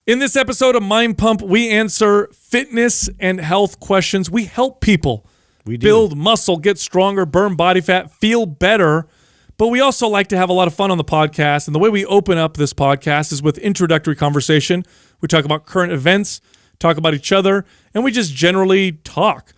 In this episode of Mind Pump, we answer fitness and health questions. We help people build muscle, get stronger, burn body fat, feel better. But we also like to have a lot of fun on the podcast. And the way we open up this podcast is with introductory conversation. We talk about current events, talk about each other, and we just generally talk.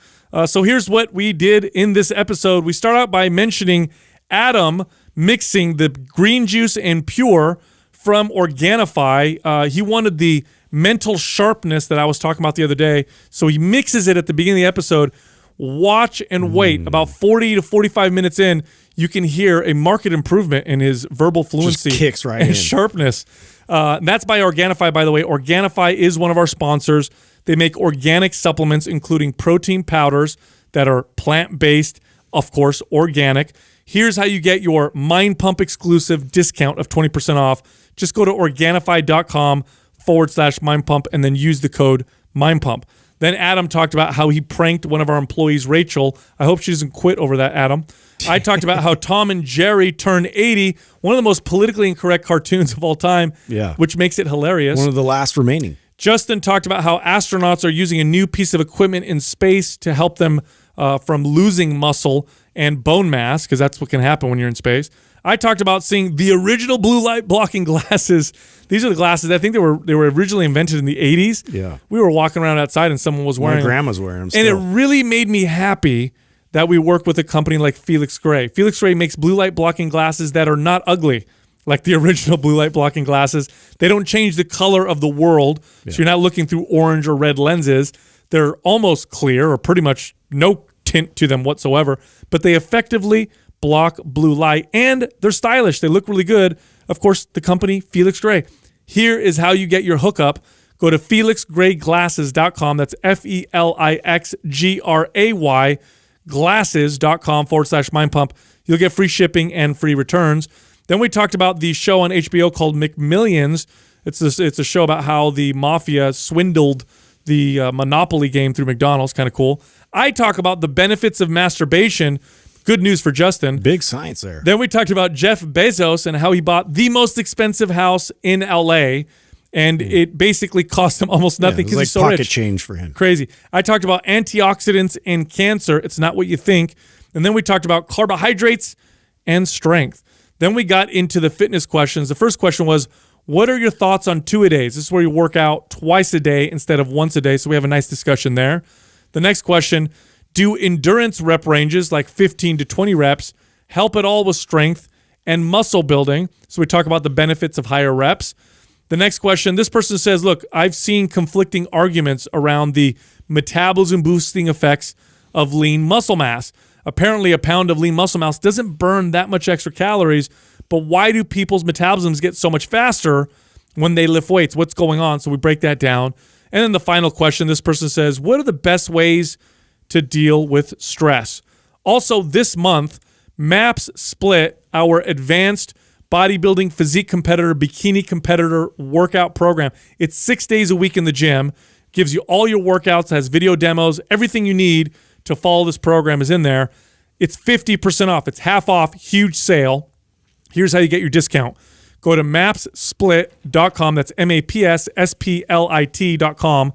So here's what we did in this episode. We start out by mentioning Adam mixing the green juice and Pure from Organifi. He wanted the mental sharpness that I was talking about the other day, so he mixes it at the beginning of the episode. Watch and wait. About 40 to 45 minutes in, you can hear a marked improvement in his verbal fluency. Just kicks right and in. Sharpness. And that's by Organifi, by the way. Organifi is one of our sponsors. They make organic supplements, including protein powders that are plant-based, of course, organic. Here's how you get your Mind Pump exclusive discount of 20% off. Just go to Organifi.com/Mind Pump and then use the code Mind Pump. Then Adam talked about how he pranked one of our employees, Rachel. I hope she doesn't quit over that, Adam. I talked about how Tom and Jerry turned 80, one of the most politically incorrect cartoons of all time, which makes it hilarious. One of the last remaining. Justin talked about how astronauts are using a new piece of equipment in space to help them from losing muscle and bone mass, because that's what can happen when you're in space. I talked about seeing the original blue light blocking glasses. These are the glasses. I think they were originally invented in the 80s. Yeah. We were walking around outside and someone was wearing My grandma's wearing them still. And it really made me happy that we work with a company like Felix Gray. Felix Gray makes blue light blocking glasses that are not ugly, like the original blue light blocking glasses. They don't change the color of the world, so you're not looking through orange or red lenses. They're almost clear or pretty much no tint to them whatsoever, but they effectively block blue light, and they're stylish. They look really good. Of course, the company, Felix Gray. Here is how you get your hookup. Go to felixgrayglasses.com. That's FELIXGRAY glasses.com/Mind Pump. You'll get free shipping and free returns. Then we talked about the show on HBO called McMillions. It's a show about how the mafia swindled the Monopoly game through McDonald's. Kind of cool. I talk about the benefits of masturbation. Good news for Justin. Big science there. Then we talked about Jeff Bezos and how he bought the most expensive house in L.A., and it basically cost him almost nothing because it was he's so pocket rich. change for him. Crazy. I talked about antioxidants and cancer. It's not what you think. And then we talked about carbohydrates and strength. Then we got into the fitness questions. The first question was, what are your thoughts on 2-a-days? This is where you work out twice a day instead of once a day. So we have a nice discussion there. The next question, do endurance rep ranges like 15 to 20 reps help at all with strength and muscle building? So we talk about the benefits of higher reps. The next question, this person says, look, I've seen conflicting arguments around the metabolism boosting effects of lean muscle mass. Apparently, a pound of lean muscle mass doesn't burn that much extra calories, but why do people's metabolisms get so much faster when they lift weights? What's going on? So we break that down. And then the final question, this person says, what are the best ways to deal with stress? Also, this month, MAPS split our advanced bodybuilding physique competitor, bikini competitor workout program. It's 6 days a week in the gym, gives you all your workouts, has video demos, everything you need to follow this program is in there. It's 50% off. It's half off, huge sale. Here's how you get your discount. Go to mapssplit.com. That's MAPSSPLIT.com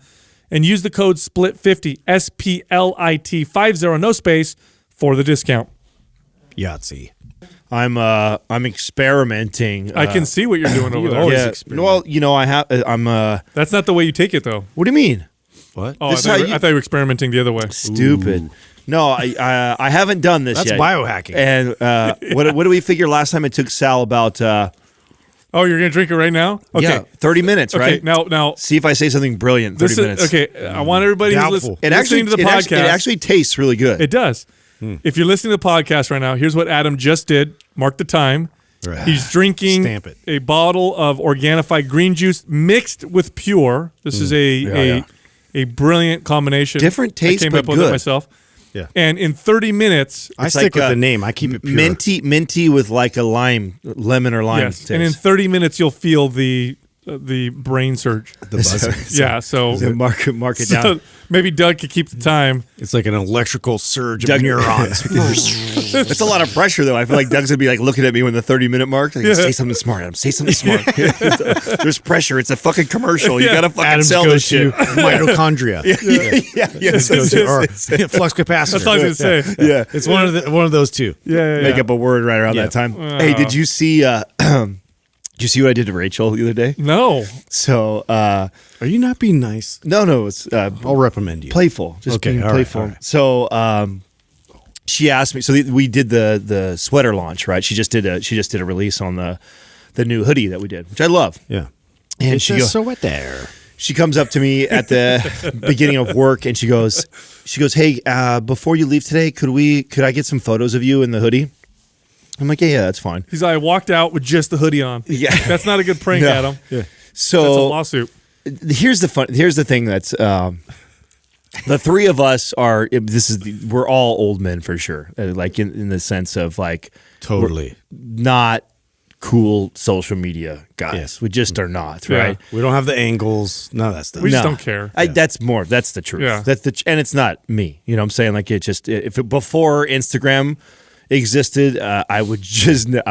and use the code SPLIT50, SPLIT50, no space, for the discount. Yahtzee. I'm experimenting. I can see what you're doing over there. Yeah. Well, you know, I'm That's not the way you take it, though. What do you mean? What? Oh, I thought you were experimenting the other way. Stupid. Ooh. No, I haven't done this yet. That's biohacking. And what do we figure last time I took Sal about Oh, you're going to drink it right now? Okay. Yeah, 30 minutes, right? Okay, now see if I say something brilliant in 30 minutes. Okay, I want everybody who's listening to the podcast. It actually tastes really good. It does. If you're listening to the podcast right now, here's what Adam just did. Mark the time. Right. He's drinking a bottle of Organifi green juice mixed with Pure. This is a brilliant combination. Different taste, I came but up with good. it myself. Yeah. And in 30 minutes, I stick with the name. I keep it pure. Minty with like a lemon or lime. Yes. And in 30 minutes, you'll feel the the brain surge. The buzzer. Yeah, so Mark it down. maybe Doug could keep the time. It's like an electrical surge of neurons. It's a lot of pressure, though. I feel like Doug's gonna be like looking at me when the 30-minute mark. Like, say something smart, Adam. Say something smart. There's pressure. It's a fucking commercial. You gotta fucking Adams sell goes this shit. to mitochondria. Yes. Or flux capacitor. That's what I was gonna say. Yeah. It's one of those two. Yeah. Make up a word right around that time. Hey, did you see? Did you see what I did to Rachel the other day? No. So, Are you not being nice? no, it's I'll reprimand you. playful. Just Okay, being all right, playful. all right. So, she asked me. So we did the sweater launch, right? She just did a release on the new hoodie that we did, which I love. Yeah. And It's just so wet there. she comes up to me at the beginning of work and she goes, "Hey, before you leave today, could I get some photos of you in the hoodie?" I'm like, yeah, that's fine. He's like, I walked out with just the hoodie on. Yeah. That's not a good prank, No. Adam. Yeah. So That's a lawsuit. here's the thing that's the three of us are we're all old men for sure, like in the sense of like Totally. not cool social media guys. Yeah. We just are not, Yeah. right? We don't have the angles. None of that stuff. We just don't care. That's the truth. Yeah. And it's not me. You know what I'm saying? Like before Instagram existed, I would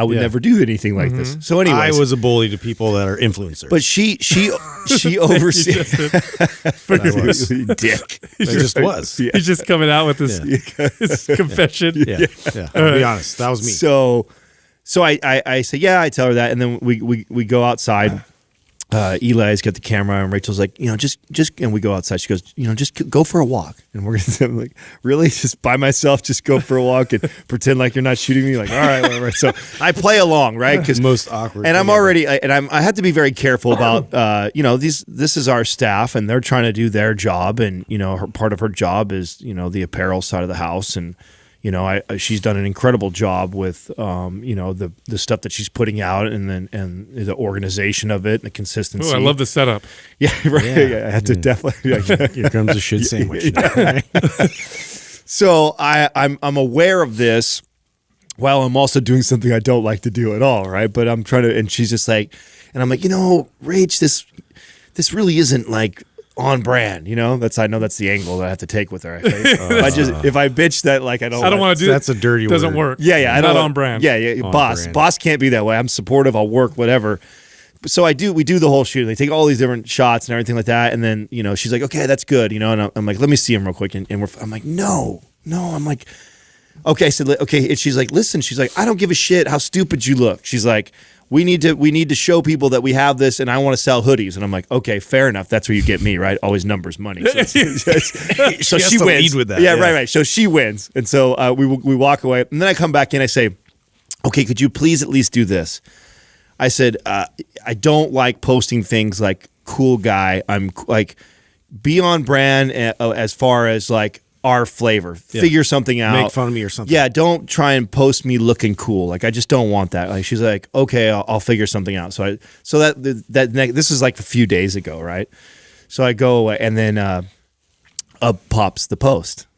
never do anything like this. So anyways, I was a bully to people that are influencers. but she oversees dick. I just was. He's just coming out with this his confession. Yeah. I'll be honest. That was me. So I say, yeah, I tell her that, and then we go outside. Eli's got the camera, and Rachel's like, just, and we go outside. She goes, just go for a walk, and we're gonna. I'm like, really, just by myself, just go for a walk and pretend like you're not shooting me. Like, all right, whatever. So I play along, right? Because Most awkward And thing I'm already, I have to be very careful about, this is our staff, and they're trying to do their job, and part of her job is the apparel side of the house, and. She's done an incredible job with, the stuff that she's putting out, and the organization of it, and the consistency. Ooh, I love the setup. Yeah, right. Yeah. I had to definitely. Here comes a shit sandwich. So I'm aware of this, while I'm also doing something I don't like to do at all, right? But I'm trying to, and she's just like, and I'm like, Rach, this really isn't like. On brand, I know that's the angle that I have to take with her. I think. If I bitch that like I don't want to do That's a dirty word. Doesn't work. Yeah, I Not don't on brand. Yeah, On boss brand. can't be that way. I'm supportive. I'll work whatever. So we do the whole shoot. They take all these different shots and everything like that, and then she's like, okay, that's good, and I'm like, let me see him real quick, and I'm like, no, I'm like, okay, so okay, and she's like, listen, she's like, I don't give a shit how stupid you look. She's like. We need to show people that we have this, and I want to sell hoodies. And I'm like, okay, fair enough. That's where you get me, right? Always numbers, money. So she to wins lead with that, Yeah, yeah. right. So she wins, and so we walk away, and then I come back in. I say, okay, could you please at least do this? I said, I don't like posting things like cool guy. I'm like, be on brand as far as like. Our flavor, figure something out. Make fun of me or something. Yeah, don't try and post me looking cool. Like I just don't want that. Like she's like, okay, I'll figure something out. So this is like a few days ago, right? So I go away, and then up pops the post,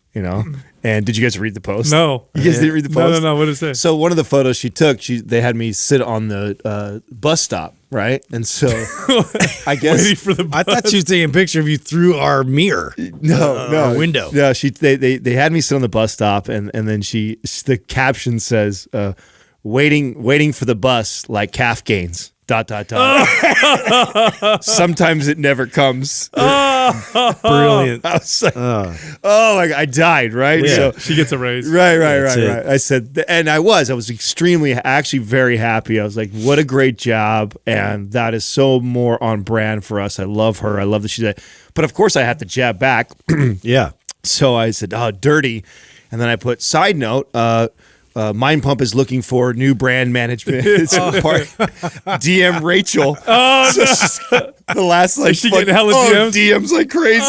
And did you guys read the post? No. You guys didn't read the post? No. What did it say? So one of the photos she took, they had me sit on the bus stop, right? And so I guess Waiting for the I thought she was taking a picture of you through our mirror. no our window. No, they had me sit on the bus stop, and then the caption says, waiting for the bus like calf gains. ... Sometimes it never comes. Brilliant. I was like, oh my God, I died, right? Yeah. So She gets a raise. right. it. I said, and I was actually very happy. I was like, what a great job. And that is so more on brand for us. I love her. I love that she's there. But of course I had to jab back. Yeah. So I said, oh, dirty. And then I put side note, Mind Pump is looking for new brand management. DM Rachel. Oh, no. The last like Is she getting hella DMs? DMs like crazy.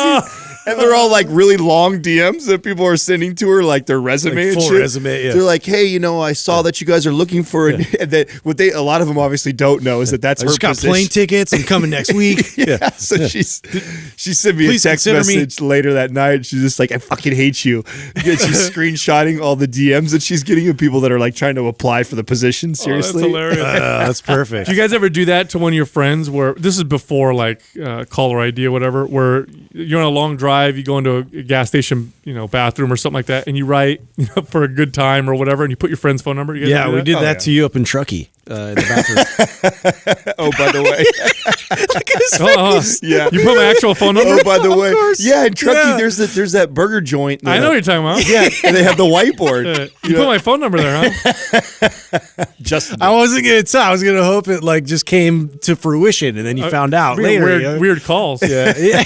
And they're all like really long DMs that people are sending to her, like their resume Like and full shit. resume, yeah. They're like, hey, I saw that you guys are looking for and that a lot of them obviously don't know is that's I her just got position. plane tickets. I'm coming next week. Yeah. So she sent me Please a text consider me. message later that night. She's just like, I fucking hate you. And she's screenshotting all the DMs that she's getting of people that are like trying to apply for the position. Seriously. Oh, that's hilarious. That's perfect. Do you guys ever do that to one of your friends where this is before like caller ID or whatever, where you're on a long drive, you go into a gas station, bathroom or something like that, and you write for a good time or whatever, and you put your friend's phone number? You guys Yeah, ever do we that? did that to you up in Truckee in the bathroom. Oh, by the way. Yeah. You put my actual phone number? Oh, by the way. course. Yeah, in Truckee, Yeah. there's that burger joint. I know what you're talking about. Yeah, and they have the whiteboard. You put my phone number there, huh? Just I wasn't gonna tell. I was gonna hope it like just came to fruition, and then you found out later. Weird calls. Yeah, yeah.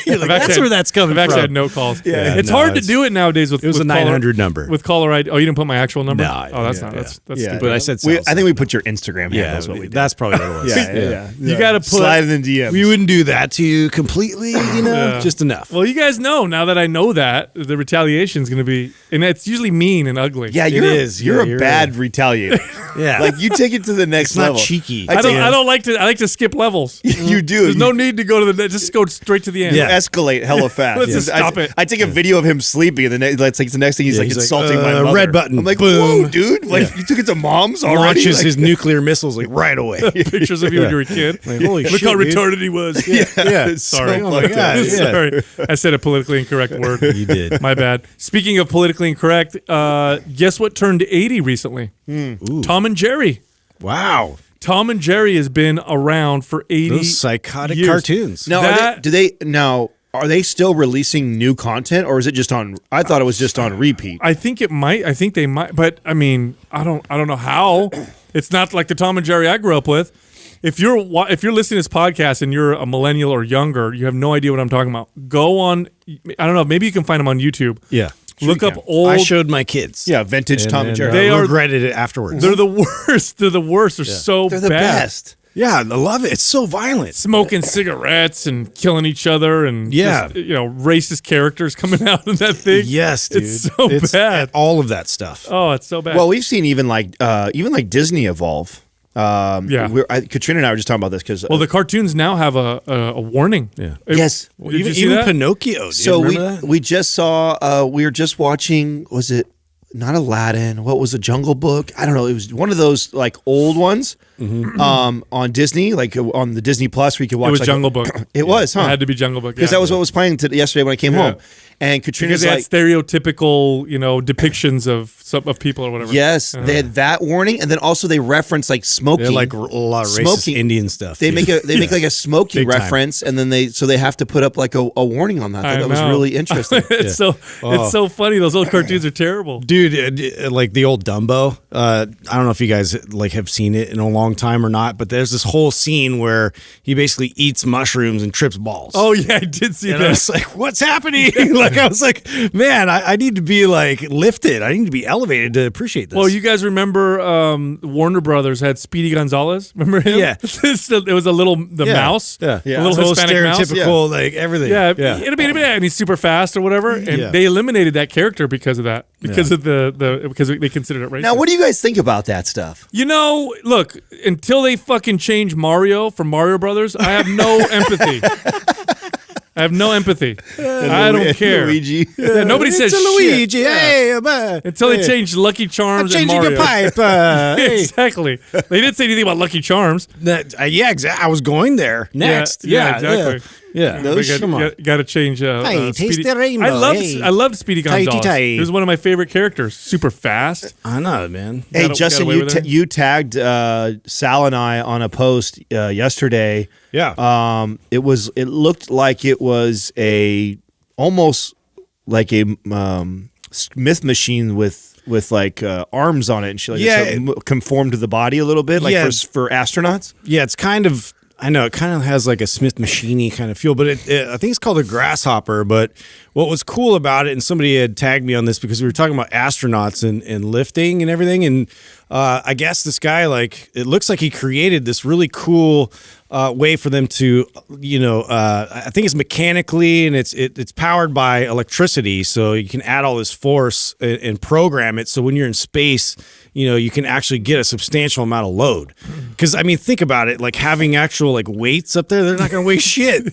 You're like, that's where that's coming I've from. actually had no calls. Yeah, It's no, hard to it's- do it nowadays with It was with a 900 number. with caller ID. Oh, you didn't put my actual number? No, Oh, that's yeah, not. yeah. That's Yeah. stupid. But I said, I think we put your Instagram yeah, handle is what we did. that's probably what it was. yeah. You got to put. Slide in the DMs. We wouldn't do that to you completely, Yeah. just enough. Well, you guys know now that I know that the retaliation is going to be, and it's usually mean and ugly. Yeah, It you're is. You're Yeah, a bad retaliator. yeah, Like you take it to the next it's not level. cheeky. I don't like to. I like to skip levels. You do. There's no need to go to the. Just go straight to the end. You Yeah. escalate hella fast. Let's just stop it. I take a video of him sleeping, and then it's like the next thing he's like he's like, insulting my mother. red button, I'm like, boom. whoa, dude! Like you took it to mom's already. Launches Like, his nuclear missiles like right away. Pictures of you when you were a kid. Like, holy Look shit, how dude. retarded he was. Yeah, it's so Sorry. Oh my fucked up. God. Yeah. Sorry, I said a politically incorrect word. You did. My bad. Speaking of politically incorrect, guess what turned 80 recently? Ooh. Tom and Jerry. Wow, Tom and Jerry has been around for 80 those psychotic years. cartoons. Now, That- are they still releasing new content, or is it just on? I thought it was just on repeat. I think it might. I think they might. But I mean, I don't know how. It's not like the Tom and Jerry I grew up with. If you're listening to this podcast and you're a millennial or younger, you have no idea what I'm talking about. Go on. I don't know. Maybe you can find them on YouTube. Yeah, Look up can. old. I showed my kids. Yeah, vintage Tom and Jerry. They I are- regretted it afterwards. They're the worst. They're the worst. They're so They're the bad. best. Yeah, I love it. It's so violent. Smoking cigarettes and killing each other and Yeah. just, racist characters coming out in that thing. Yes, dude. It's so bad. All of that stuff. Oh, it's so bad. Well, we've seen even like Disney evolve. Yeah. Katrina and I were just talking about this because well, the cartoons now have a warning. Yeah. yes. Did you see even that? Pinocchio. Dude. So Remember that? we just saw we were just watching, was it not Aladdin, what was the Jungle Book? I don't know, it was one of those like old ones on Disney, like on the Disney Plus where you could watch It was like, Jungle Book. it was, huh? It had to be Jungle Book. Because that was what was playing yesterday when I came home. And Katrina's because they had like, stereotypical, depictions of people or whatever. yes, they had that warning, and then also they reference like smoking. They're like a lot of racist Smoking. Indian stuff. They dude. make like a smoking Big time. reference, and then they have to put up like a warning on that. I thought that was know. really interesting. it's so funny. Those old cartoons are terrible. Dude, like the old Dumbo. I don't know if you guys like have seen it in a long time or not, but there's this whole scene where he basically eats mushrooms and trips balls. Oh yeah, I did see and that. I was like, "What's happening?" Like I was like, "Man, I need to be like lifted. I need to be elevated to appreciate this." Well, you guys remember Warner Brothers had Speedy Gonzalez? Remember him? Yeah. It was the mouse. yeah, A little So Hispanic mouse. stereotypical, like everything. Yeah, yeah. and he's super fast or whatever, and Yeah. they eliminated that character because of that, because of because they considered it racist. Now, what do you guys think about that stuff? Look, until they fucking change Mario from Mario Brothers, I have no empathy. I have no empathy. I don't care. Luigi. Yeah, nobody It's says a shit. Luigi. Hey, Until they changed Lucky Charms and changing Mario. your pipe. Hey. Exactly. They didn't say anything about Lucky Charms. Yeah, exactly. I was going there next. Yeah, exactly. Yeah. Those shit. Come on. Got to change. Hey, taste Speedy. the rainbow, hey. I loved Speedy Tighty Gonzalez. tighty. He was one of my favorite characters. Super fast. I know, man. Hey, Got Justin, away with it. you tagged Sal and I on a post yesterday. Yeah. It looked like it was almost like a Smith machine with like arms on it and shit. Like Yeah, it conformed to the body a little bit, like Yeah. for astronauts. Yeah, it's kind of. I know it kind of has like a Smith Machine-y kind of feel, but I think it's called a Grasshopper. But what was cool about it, and somebody had tagged me on this because we were talking about astronauts and lifting and everything, and I guess this guy, like, it looks like he created this really cool way for them to, I think it's mechanically and it's powered by electricity, so you can add all this force and program it. So when you're in space, you can actually get a substantial amount of load. Because I mean, think about it, like having actual like weights up there, they're not going to weigh shit.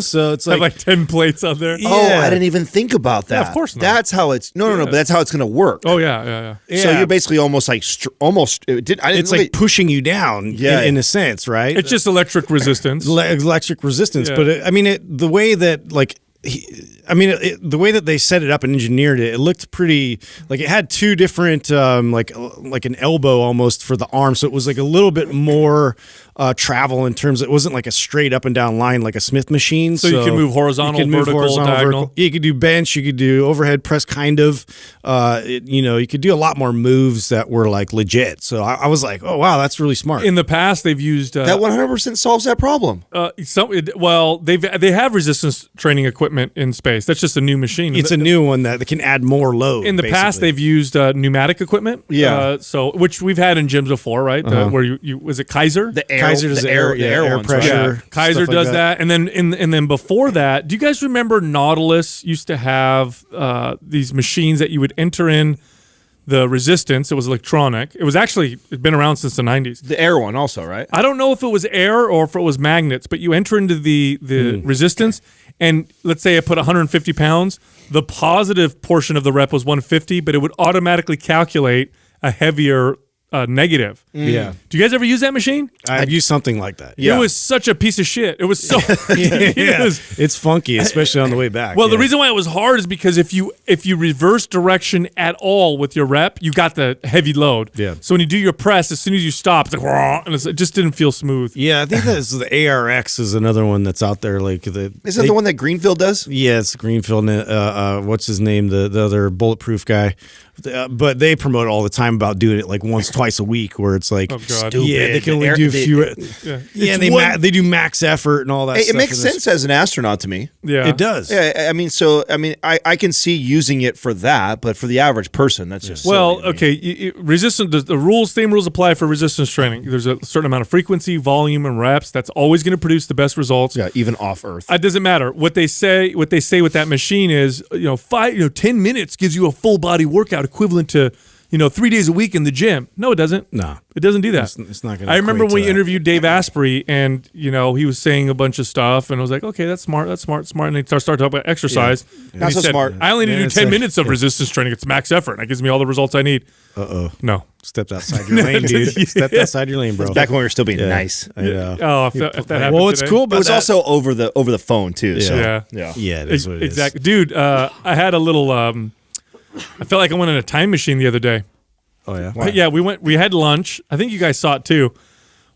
So it's Have like 10 plates out there. Oh, I didn't even think about that. Yeah, of course not. That's how it's no, but that's how it's going to work. Oh yeah. So you're basically almost like it's like pushing you down in a sense, right? It's just electric resistance. Electric resistance. Yeah. But the way that like, the way that they set it up and engineered it, it looked pretty like it had two different like an elbow almost for the arm, so it was like a little bit more travel in terms of, it wasn't like a straight up and down line like a Smith machine. So you can move horizontal, vertical, diagonal. You could do bench, you could do overhead press, kind of. You could do a lot more moves that were like legit. So I was like, oh wow, that's really smart. In the past, they've used that 100% solves that problem. They have resistance training equipment in space. That's just a new machine. It's a new one that can add more load. In the past, they've used pneumatic equipment. Yeah. Which we've had in gyms before, right? Where you was it Kaiser? Kaiser does the air ones, pressure. right? Yeah. Kaiser does that. And then before that, do you guys remember Nautilus used to have these machines that you would enter in the resistance? It was electronic. It's been around since the 90s. The air one also, right? I don't know if it was air or if it was magnets, but you enter into the resistance, and let's say I put 150 pounds, the positive portion of the rep was 150, but it would automatically calculate a heavier negative. Yeah. Do you guys ever use that machine? I've used something like that. It was such a piece of shit. It was so It's funky, especially on the way back. Well, the reason why it was hard is because if you reverse direction at all with your rep, you got the heavy load. Yeah. So when you do your press, as soon as you stop, it's like, and it just didn't feel smooth. Yeah, I think that's the ARX is another one that's out there. Like Isn't that the one that Greenfield does? Yeah, it's Greenfield. What's his name? The other bulletproof guy. But they promote all the time about doing it like once, twice a week, where it's like, Oh, God. yeah, they can only do a few. Yeah, and they do max effort and all that. It stuff makes sense as an astronaut to me. Yeah. It does. Yeah, I can see using it for that, but for the average person, that's just Well, silly to me. okay, resistance. The same rules apply for resistance training. There's a certain amount of frequency, volume, and reps. That's always going to produce the best results. Yeah, even off Earth. It doesn't matter what they say. What they say with that machine is, 10 minutes gives you a full body workout equivalent to, 3 days a week in the gym. No, it doesn't. No. It doesn't do that. It's not going to. I remember when we interviewed Dave Asprey, and he was saying a bunch of stuff, and I was like, okay, that's smart, and they start talking about exercise. And Not he so said, smart. I only need to do it's 10 like- minutes of resistance training. It's max effort, and it gives me all the results I need. No. Stepped outside your lane, dude. Stepped outside your lane, bro. Back when we were still being nice. I know. Oh, if that happened Well, what's today. cool It about was that? also over the phone too. So Yeah. Yeah, it is what it is. Exactly. Dude, I had a little, I felt like I went in a time machine the other day. Oh yeah. But yeah, we had lunch. I think you guys saw it too.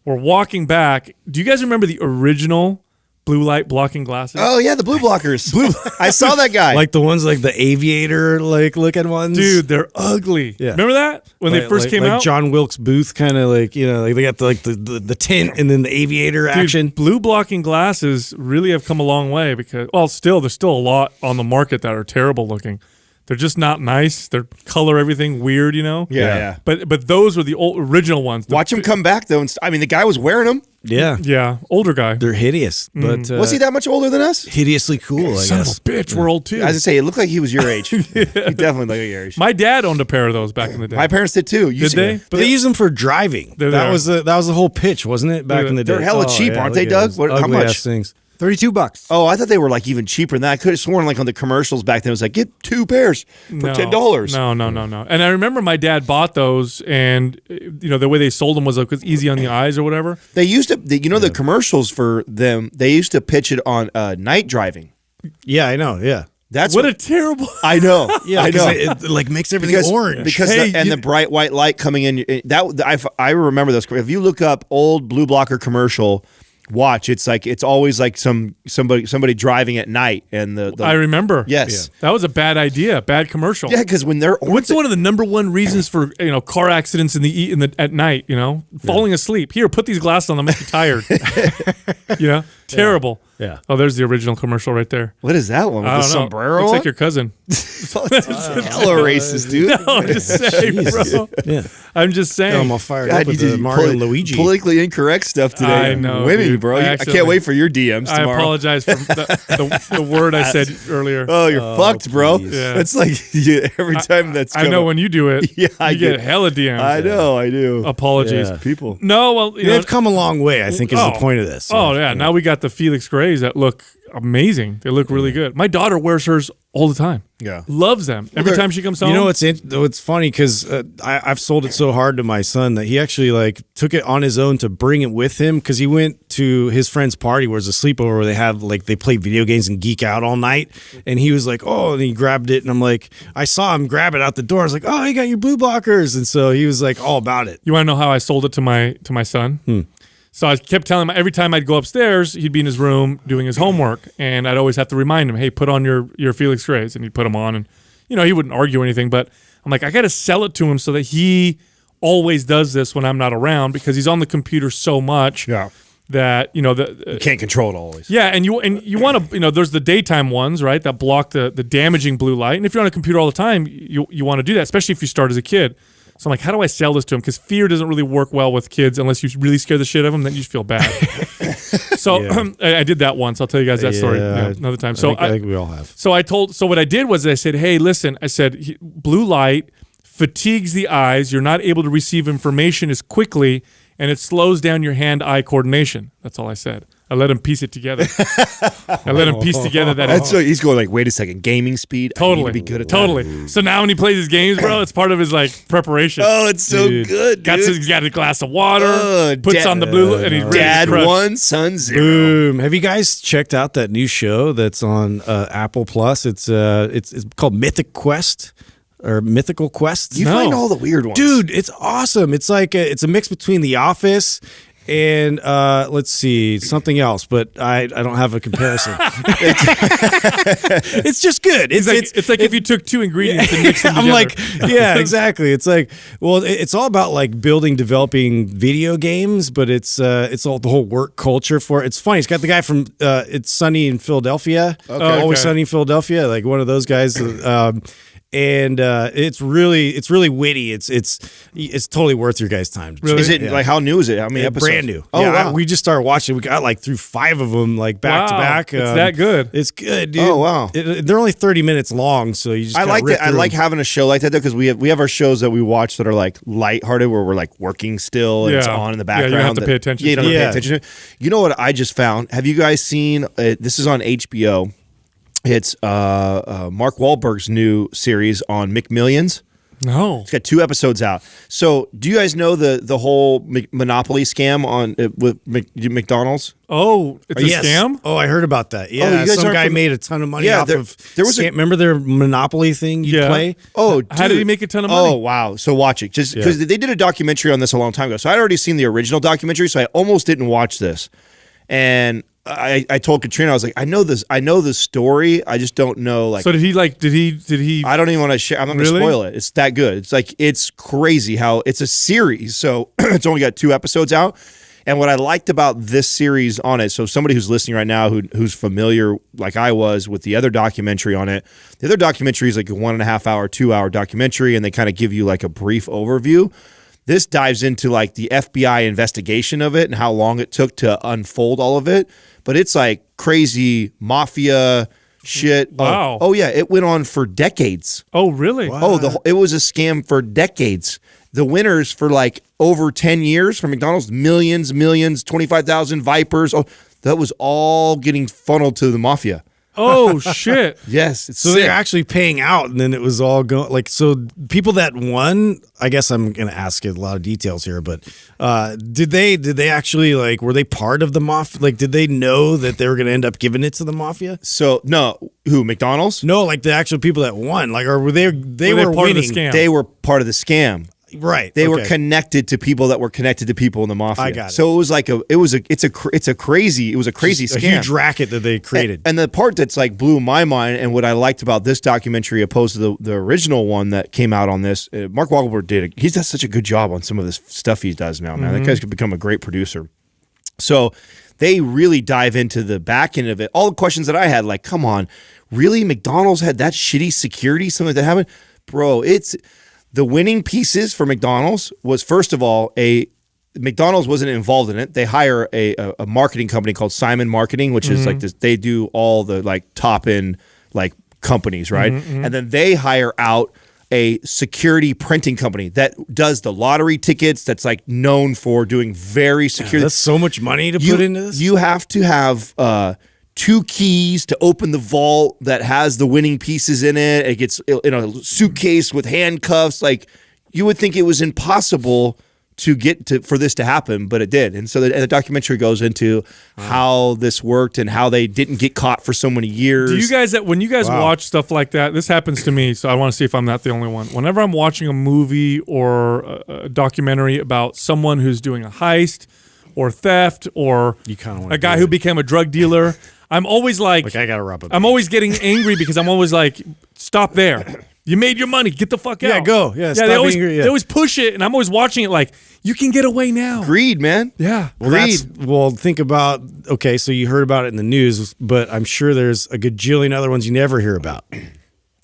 We're walking back. Do you guys remember the original blue light blocking glasses? Oh yeah, the blue blockers. I saw that guy. Like the ones like the aviator looking ones. Dude, they're ugly. Yeah. Remember that when they first came out? John Wilkes Booth kind of like they got the tint and then the aviator Dude, action. blue blocking glasses really have come a long way because, there's still a lot on the market that are terrible looking. They're just not nice. They color everything weird, Yeah. But those were the original ones. Watch him come back though. The guy was wearing them. Yeah. Yeah, older guy. They're hideous, but Was he that much older than us? hideously cool, I Son of a guess. bitch, we're old too. I was gonna say it looked like he was your age. He definitely looked like your age. My dad owned a pair of those back in the day. My parents did too. Did they? But they use them for driving. They're That there. was the whole pitch, wasn't it? Back in the day. They're hella cheap, aren't they, look at Doug? those What- how ugly-ass much? things. $32. Oh, I thought they were like even cheaper than that. I could have sworn like on the commercials back then it was like get 2 pairs for $10. No. And I remember my dad bought those, and the way they sold them was like it was easy on the eyes or whatever. They used to, the commercials for them. They used to pitch it on night driving. Yeah, I know. Yeah. That's What a terrible. I know. Yeah, I know. It like makes everything orange. Because the bright white light coming in. I remember those. If you look up old blue blocker commercial watch. It's like it's always like somebody driving at night, and the I remember. Yes. That was a bad idea, bad commercial. Yeah, because when they're What's one of the number one reasons for car accidents at night? Falling asleep. Here, put these glasses on. They'll make you tired. Terrible. Yeah. Oh, there's the original commercial right there. what is that one with I the don't know. sombrero? Looks on? like your cousin. Hella racist, dude. No, I'm just saying, bro. Yeah. I'm just saying. I'm all fired God, up with you the did Mario and Luigi. politically incorrect stuff today. I know, winning, dude. bro. I I accidentally- can't wait for your DMs I tomorrow. apologize for the word I said earlier. Oh, you're fucked, bro. please. Yeah. It's like every time that's. I know come when you do it, Yeah, I you get do. hella DMs. I know, I do. Apologies. Yeah. People. No, well, They've come a long way, I think, is the point of this. Oh yeah, now we got the Felix Grays that look amazing. They look really good. My daughter wears hers all the time. Yeah. Loves them. Every they're- time she comes home. You know what's funny because I've sold it so hard to my son that he actually took it on his own to bring it with him because he went to his friend's party where it's a sleepover where they play video games and geek out all night, and he was like, oh, and he grabbed it, and I'm like, I saw him grab it out the door. I was like, oh, you got your blue blockers, and so he was like all about it. You want to know how I sold it to my son? So I kept telling him every time I'd go upstairs, he'd be in his room doing his homework, and I'd always have to remind him, "Hey, put on your Felix Grays," and he'd put them on, and he wouldn't argue anything. But I'm like, I got to sell it to him so that he always does this when I'm not around because he's on the computer so much Yeah. that You can't control it always. yeah, and you want to there's the daytime ones, right, that block the damaging blue light, and if you're on a computer all the time, you want to do that, especially if you start as a kid. So I'm like, how do I sell this to him? Because fear doesn't really work well with kids unless you really scare the shit out of them. Then you just feel bad. So I did that once. I'll tell you guys that story another time. So I think we all have. So what I did was I said, hey, listen, I said, blue light fatigues the eyes. You're not able to receive information as quickly, and it slows down your hand-eye coordination. That's all I said. I let him piece it together. I let him piece together that That's so he's going like, wait a second, gaming speed. I need totally to be good at totally. that. So now when he plays his games, bro, it's part of his preparation. Oh, it's so Dude. good, dude. Got a glass of water, puts Dad- on the blue, and he's ready Dad to crush. 1, son 0. Boom! Have you guys checked out that new show that's on Apple Plus? It's called Mythic Quest or Mythical Quest. You find all the weird ones, Dude, it's awesome. It's like it's a mix between The Office and let's see, something else, but I don't have a comparison. It's just good. It's like if you took two ingredients and mixed them I'm together. like, yeah, exactly. It's like, well, it's all about developing video games, but it's all the whole work culture for it. It's funny. It's got the guy from It's Sunny in Philadelphia. Okay. Always Sunny in Philadelphia, like one of those guys. And it's really witty. It's totally worth your guys' time. Really? Is it like how new is it? How many episodes? Brand new. Oh, yeah, wow. we just started watching. We got through 5 of them back to Wow, back. it's that good. It's good, dude. Oh, wow. They're only 30 minutes long, so you just I kinda like rip that. I through like them. having a show like that though, because we have our shows that we watch that are like lighthearted, where we're like working still and it's Yeah. on in the Yeah, you background. don't have to pay attention Yeah, you to don't it. have to pay attention to it. You know what I just found? Have you guys seen? This is on HBO. It's Mark Wahlberg's new series on McMillions. No. It's got 2 episodes out. So, do you guys know the whole Monopoly scam on with McDonald's? Oh, it's a Yes. scam? Oh, I heard about that. Yeah, you guys some aren't guy fam- made a ton of money Yeah, off there- of. there was a- remember their Monopoly thing you Yeah. play? Oh, How did dude. he make a ton of money? Oh, wow. So watch it. Just because they did a documentary on this a long time ago. So I'd already seen the original documentary, so I almost didn't watch this. And I told Katrina, I was like, I know the story. I just don't know So did he I don't even want to share. I'm not going to Really? spoil it. It's that good. It's crazy how it's a series. So it's only got 2 episodes out. And what I liked about this series on it, so somebody who's listening right now who's familiar, like I was, with the other documentary on it, the other documentary is like a 1.5 hour, 2 hour documentary, and they kind of give you like a brief overview. This dives into like the FBI investigation of it and how long it took to unfold all of it. But it's like crazy mafia shit. Wow. Oh yeah, it went on for decades. Oh, really? Oh, it was a scam for decades. The winners for like over 10 years from McDonald's, millions, 25,000 Vipers. Oh, that was all getting funneled to the mafia. Oh, shit. Yes, it's So sick. they're actually paying out, and then it was all going so people that won. I guess I'm going to ask you a lot of details here, but did they actually were they part of the mafia? Like, did they know that they were going to end up giving it to the mafia? So no, who McDonald's? No, like the actual people that won, or were they Were they were part of the winning. scam? They were part of the scam. Right. They were okay. connected to people that were connected to people in the mafia. I got it. So it was like it was a crazy Just scam. a huge racket that they created. And the part that's like blew my mind, and what I liked about this documentary opposed to the original one that came out on this, Mark Wahlberg he does such a good job on some of this stuff he does now, man. That guy's could become a great producer. So they really dive into the back end of it. All the questions that I had, like, come on, really? McDonald's had that shitty security, something like that happened? Bro, it's the winning pieces for McDonald's was, first of all, McDonald's wasn't involved in it. They hire a marketing company called Simon Marketing, which is like this, they do all the like top end like companies, right? And then they hire out a security printing company that does the lottery tickets, that's like known for doing very secure. That's so much money to put into this. You have to have 2 keys to open the vault that has the winning pieces in it. It gets in a suitcase with handcuffs. Like, you would think it was impossible for this to happen, but it did. And so the documentary goes into how this worked and how they didn't get caught for so many years. Do you guys, when you guys watch stuff like that, this happens to me, so I want to see if I'm not the only one. Whenever I'm watching a movie or a documentary about someone who's doing a heist or theft or You kinda wanna a guy do who it. became a drug dealer, I'm always like I gotta wrap up. I'm always getting angry because I'm always like, stop there. You made your money. Get the fuck out. Yeah, go. Yeah, stop they always, being angry, yeah. they always push it, and I'm always watching it like, you can get away now. Greed, man. Yeah. Well, think about, okay, so you heard about it in the news, but I'm sure there's a gajillion other ones you never hear about.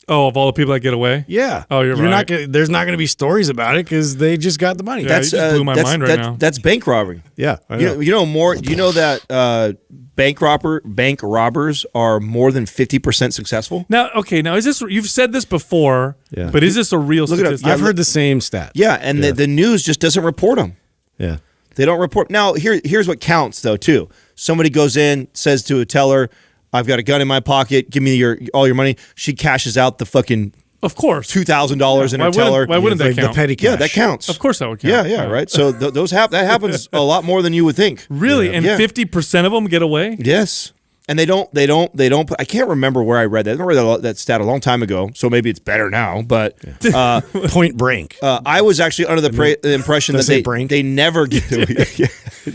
Oh, of all the people that get away? Yeah. Oh, you're not right. there's not going to be stories about it because they just got the money. Yeah, you just blew my mind right now. That's bank robbery. Yeah. I know. You know more. You know that bank robbers are more than 50% successful. Now, is this, you've said this before, Yeah. but is this a real Look it up. statistic? I've heard the same stat. Yeah, and the news just doesn't report them. Yeah. They don't report. Now, here's what counts though too. Somebody goes in, says to a teller, "I've got a gun in my pocket. Give me all your money." She cashes out the fucking Of course. $2,000 in her teller. Why wouldn't that Like the count? petty cash. Yeah, that counts. Of course that would count. Yeah, right. So that happens a lot more than you would think. Really? And Yeah. 50% of them get away? Yes. And they don't put, I can't remember where I read that. I read that stat a long time ago, so maybe it's better now. But Point blank. I was actually under the impression Did I that say brink? they never get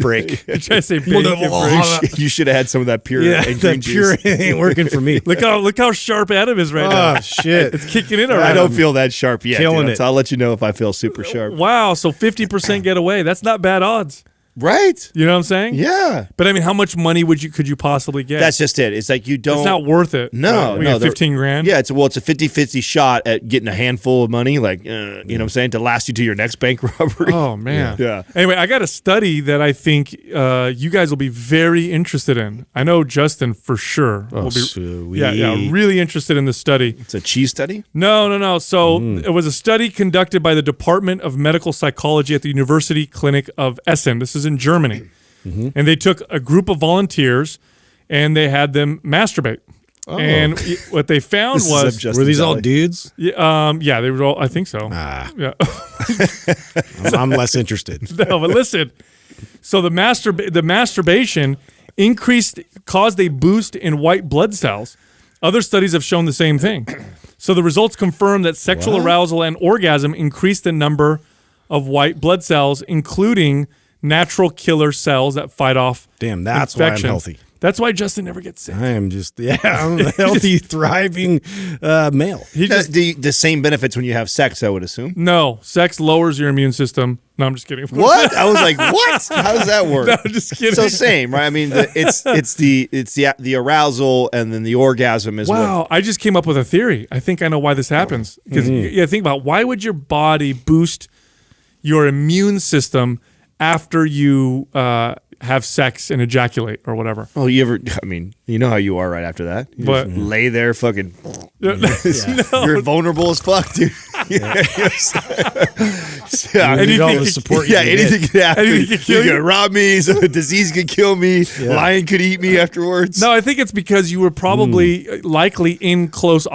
Break. You try to say big and break. You should have had some of that pure Yeah, and green that juice. pure ain't working for me. Look how sharp Adam is right now. Oh, shit. It's kicking in already. I don't feel that sharp yet. Killing dude. it. So I'll let you know if I feel super sharp. Wow, so 50% get away. That's not bad odds. Right? You know what I'm saying? Yeah. But I mean, how much money could you possibly get? That's just it. It's like you don't. it's not worth it. No, We no. get 15 grand. Yeah, it's a 50-50 shot at getting a handful of money, like, you know what I'm saying, to last you to your next bank robbery. Oh man. Yeah. Anyway, I got a study that I think you guys will be very interested in. I know Justin for sure will be. sweet. Yeah, really interested in the study. It's a cheese study? No. So it was a study conducted by the Department of Medical Psychology at the University Clinic of Essen. This is in Germany. And they took a group of volunteers and they had them masturbate. And what they found This is was, of Justin's Were these all alley. dudes? yeah, they were all, I think so. Yeah. I'm less interested. No, but listen. So the masturbation caused a boost in white blood cells. Other studies have shown the same thing. So the results confirm that sexual arousal and orgasm increase the number of white blood cells, including natural killer cells that fight off Damn, that's why I'm infections. healthy. That's why Justin never gets sick. I am just, I'm a healthy, thriving male. He just The same benefits when you have sex, I would assume. no, sex lowers your immune system. No, I'm just kidding. What? I was like, what? How does that work? No, I'm just kidding. So same, right? I mean, it's the arousal and then the orgasm is Wow, I just came up with a theory. I think I know why this happens. Because think about why would your body boost your immune system after you have sex and ejaculate or whatever? Oh, you know how you are right after that. You But- just lay there fucking. No. You're vulnerable as fuck, dude. Yeah. Anything need all the could- support you Yeah, can anything get. could happen. Anything could kill you you? could rob me. So a disease could kill me. Lion could eat me afterwards. No, I think it's because you were probably likely in close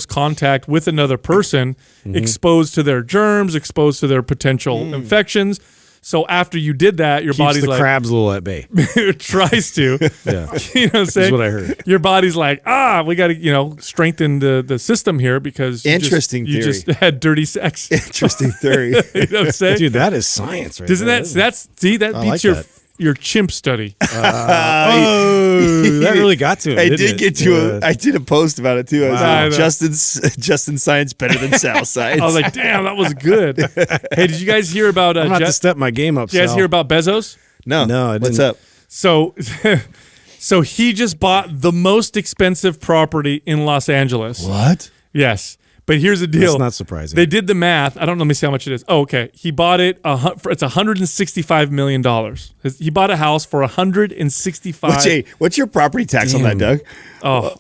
contact with another person, exposed to their germs, exposed to their potential infections. So after you did that, your Keeps body's the like crabs a little at bay. it tries to. Yeah. You know what I'm saying? what I heard. Your body's like, we got to, strengthen the system here because Interesting you theory. just had dirty sex. Interesting theory. You know what I'm saying? Dude, that is science, right? Doesn't there. that beats like your that. your chimp study? Oh, that really got to him. I didn't did it? get to I did a post about it too. I was Wow. like, Justin Science better than Sal Science. I was like, damn, that was good. Hey, did you guys hear about I'm gonna have to Jeff? step my game up. Did you guys Sal. hear about Bezos? no, No, I what's didn't. up? So, so he just bought the most expensive property in Los Angeles. What? Yes, but here's the deal. That's not surprising. They did the math. I don't know. Let me see how much it is. Oh, okay. He bought it. It's $165 million. He bought a house for $165. What's your property tax on that, Doug? Oh,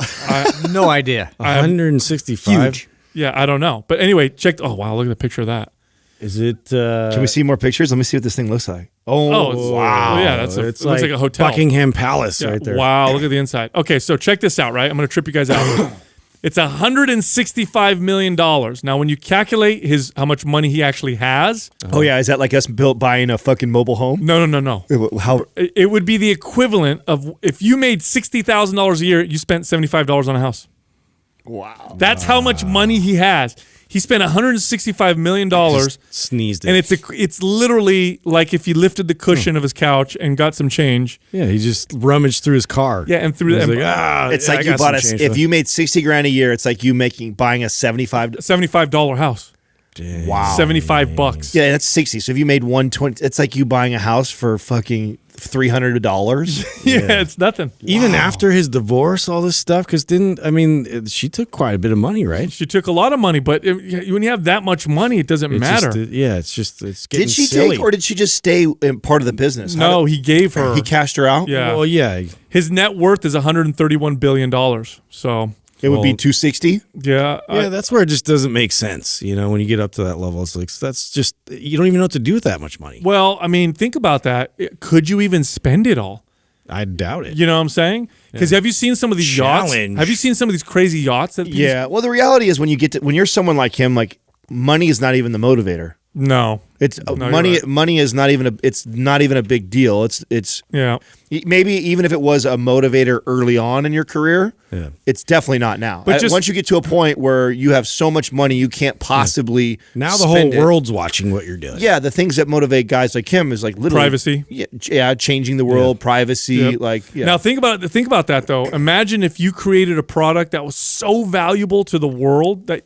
No idea. 165. Huge. yeah. I don't know. But anyway, check. Oh, wow. Look at the picture of that. Is it? Can we see more pictures? Let me see what this thing looks like. Oh, it's, wow. Yeah, it looks like a hotel. Buckingham Palace Yeah, right there. Wow. Look at the inside. Okay, so check this out. Right, I'm going to trip you guys out. It's $165 million. Now, when you calculate how much money he actually has, Oh yeah, is that like us buying a fucking mobile home? no. How? It would be the equivalent of if you made $60,000 a year, you spent $75 on a house. Wow. That's how much money he has. He spent $165 million, Just sneezed it. and it's literally like if he lifted the cushion of his couch and got some change. yeah, he just rummaged through his car. Yeah, and through He was the like, It's yeah, like I you got bought some change if for you made $60,000 a year, it's like you buying a 75. $75 house. Wow. $75. Yeah, that's 60. So if you made 120, it's like you buying a house for fucking $300. Yeah, it's nothing. Even after his divorce, all this stuff, because she took quite a bit of money, right? She took a lot of money, but when you have that much money, it doesn't matter. It's getting Did she silly. take or did she just stay in part of the business? No, he gave her. He cashed her out. Yeah. Well, yeah. His net worth is $131 billion. So, It would be Well- 260. yeah. Yeah, that's where it just doesn't make sense. When you get up to that level, it's like that's just you don't even know what to do with that much money. Well, I mean, think about that. Could you even spend it all? I doubt it. You know what I'm saying? Because have you seen some of these yachts? Challenge. Have you seen some of these crazy yachts? That these- Yeah. Well, the reality is when you're someone like him, like money is not even the motivator. No. It's you're money. right. Money is not even it's not even a big deal. It's Yeah. maybe even if it was a motivator early on in your career, Yeah. it's definitely not now. But just- once you get to a point where you have so much money, you can't possibly Now the whole spend it. world's watching what you're doing. Yeah, the things that motivate guys like him is like literally Privacy. Yeah, changing the world, privacy. Yep. Like yeah. Now think about that though. Imagine if you created a product that was so valuable to the world that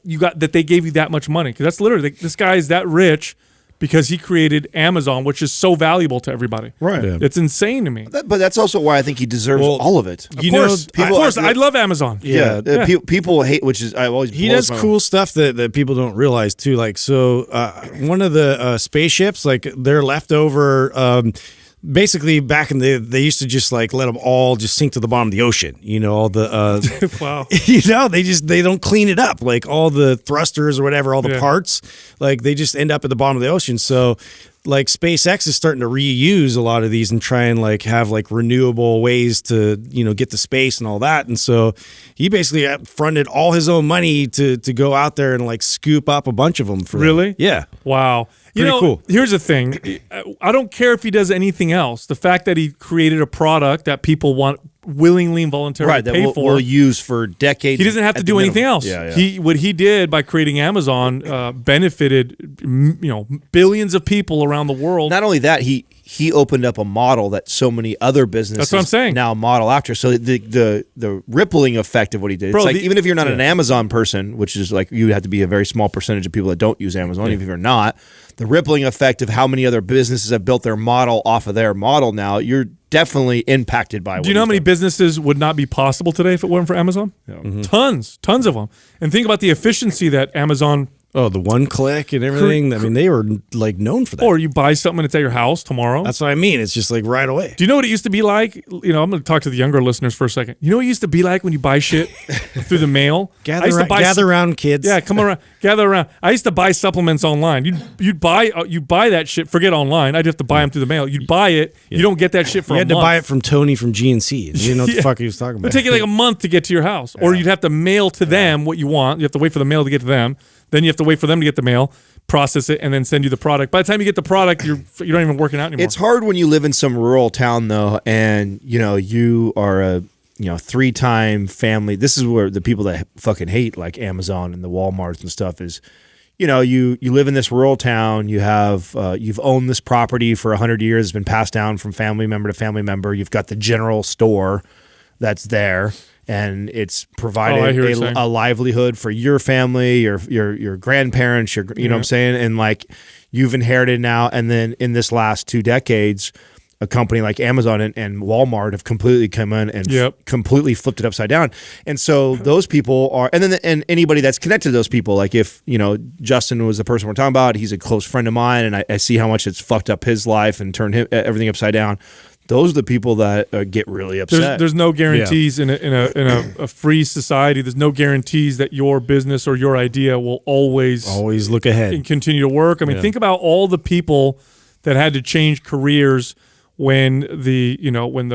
they gave you that much money. Because that's literally this guy is that rich because he created Amazon, which is so valuable to everybody. Right. Yeah. It's insane to me. But that's also why I think he deserves Well, all of it. Of You know, course, people- of course, I love Amazon. Yeah, people hate, which is I always He blows does my cool stuff that people don't realize too. Like one of the spaceships, like their leftover. Basically, back in they used to just like let them all just sink to the bottom of the ocean. All the Wow. they don't clean it up. Like all the thrusters or whatever, all the Yeah. parts, like they just end up at the bottom of the ocean. So like SpaceX is starting to reuse a lot of these and try and like have like renewable ways to get to space and all that. And so he basically fronted all his own money to go out there and like scoop up a bunch of them for them. Really? Yeah. Wow. Pretty cool. Here's the thing. I don't care if he does anything else. The fact that he created a product that people want willingly and voluntarily right that pay for. we'll use for decades. He doesn't have to at do the anything minimum. else. Yeah. What he did by creating Amazon benefited billions of people around the world. Not only that, he opened up a model that so many other businesses That's what I'm saying. now model after. So the rippling effect of what he did. Bro, it's like even if you're not an Amazon person, which is like you have to be a very small percentage of people that don't use Amazon, even if you're not, the rippling effect of how many other businesses have built their model off of their model now, you're definitely impacted by what Do you know how he's many done. businesses would not be possible today if it weren't for Amazon? Tons of them. And think about the efficiency that Amazon. Oh, the one click and everything. I mean, they were like known for that. Or you buy something and it's at your house tomorrow. That's what I mean. It's just like right away. Do you know what it used to be like? I'm going to talk to the younger listeners for a second. You know what it used to be like when you buy shit through the mail? I used to buy Gather around, kids. Yeah, come around, gather around. I used to buy supplements online. You'd buy that shit. Forget online. I'd have to buy them through the mail. You'd buy it. You don't get that shit for You a had to month. buy it from Tony from GNC. You didn't know what the Yeah. fuck he was talking It would about. take you like a month to get to your house, or you'd have to mail to them what you want. You have to wait for the mail to get to them. Then you have to wait for them to get the mail, process it, and then send you the product. By the time you get the product, you're not even working out anymore. It's hard when you live in some rural town though, and you are a 3-time family. This is where the people that fucking hate like Amazon and the Walmarts and stuff is, you live in this rural town. You have you've owned this property for 100 years. It's been passed down from family member to family member. You've got the general store that's there, and it's provided a livelihood for your family, your grandparents, you know what I'm saying, and like you've inherited now. And then in this last 2 decades, a company like Amazon and Walmart have completely come in and completely flipped it upside down. And so those people are, and anybody that's connected to those people, like if, Justin was the person we're talking about, he's a close friend of mine, and I see how much it's fucked up his life and turned everything upside down. Those are the people that get really upset. There's no guarantees in a free society. There's no guarantees that your business or your idea will always look ahead and continue to work. I mean, think about all the people that had to change careers when the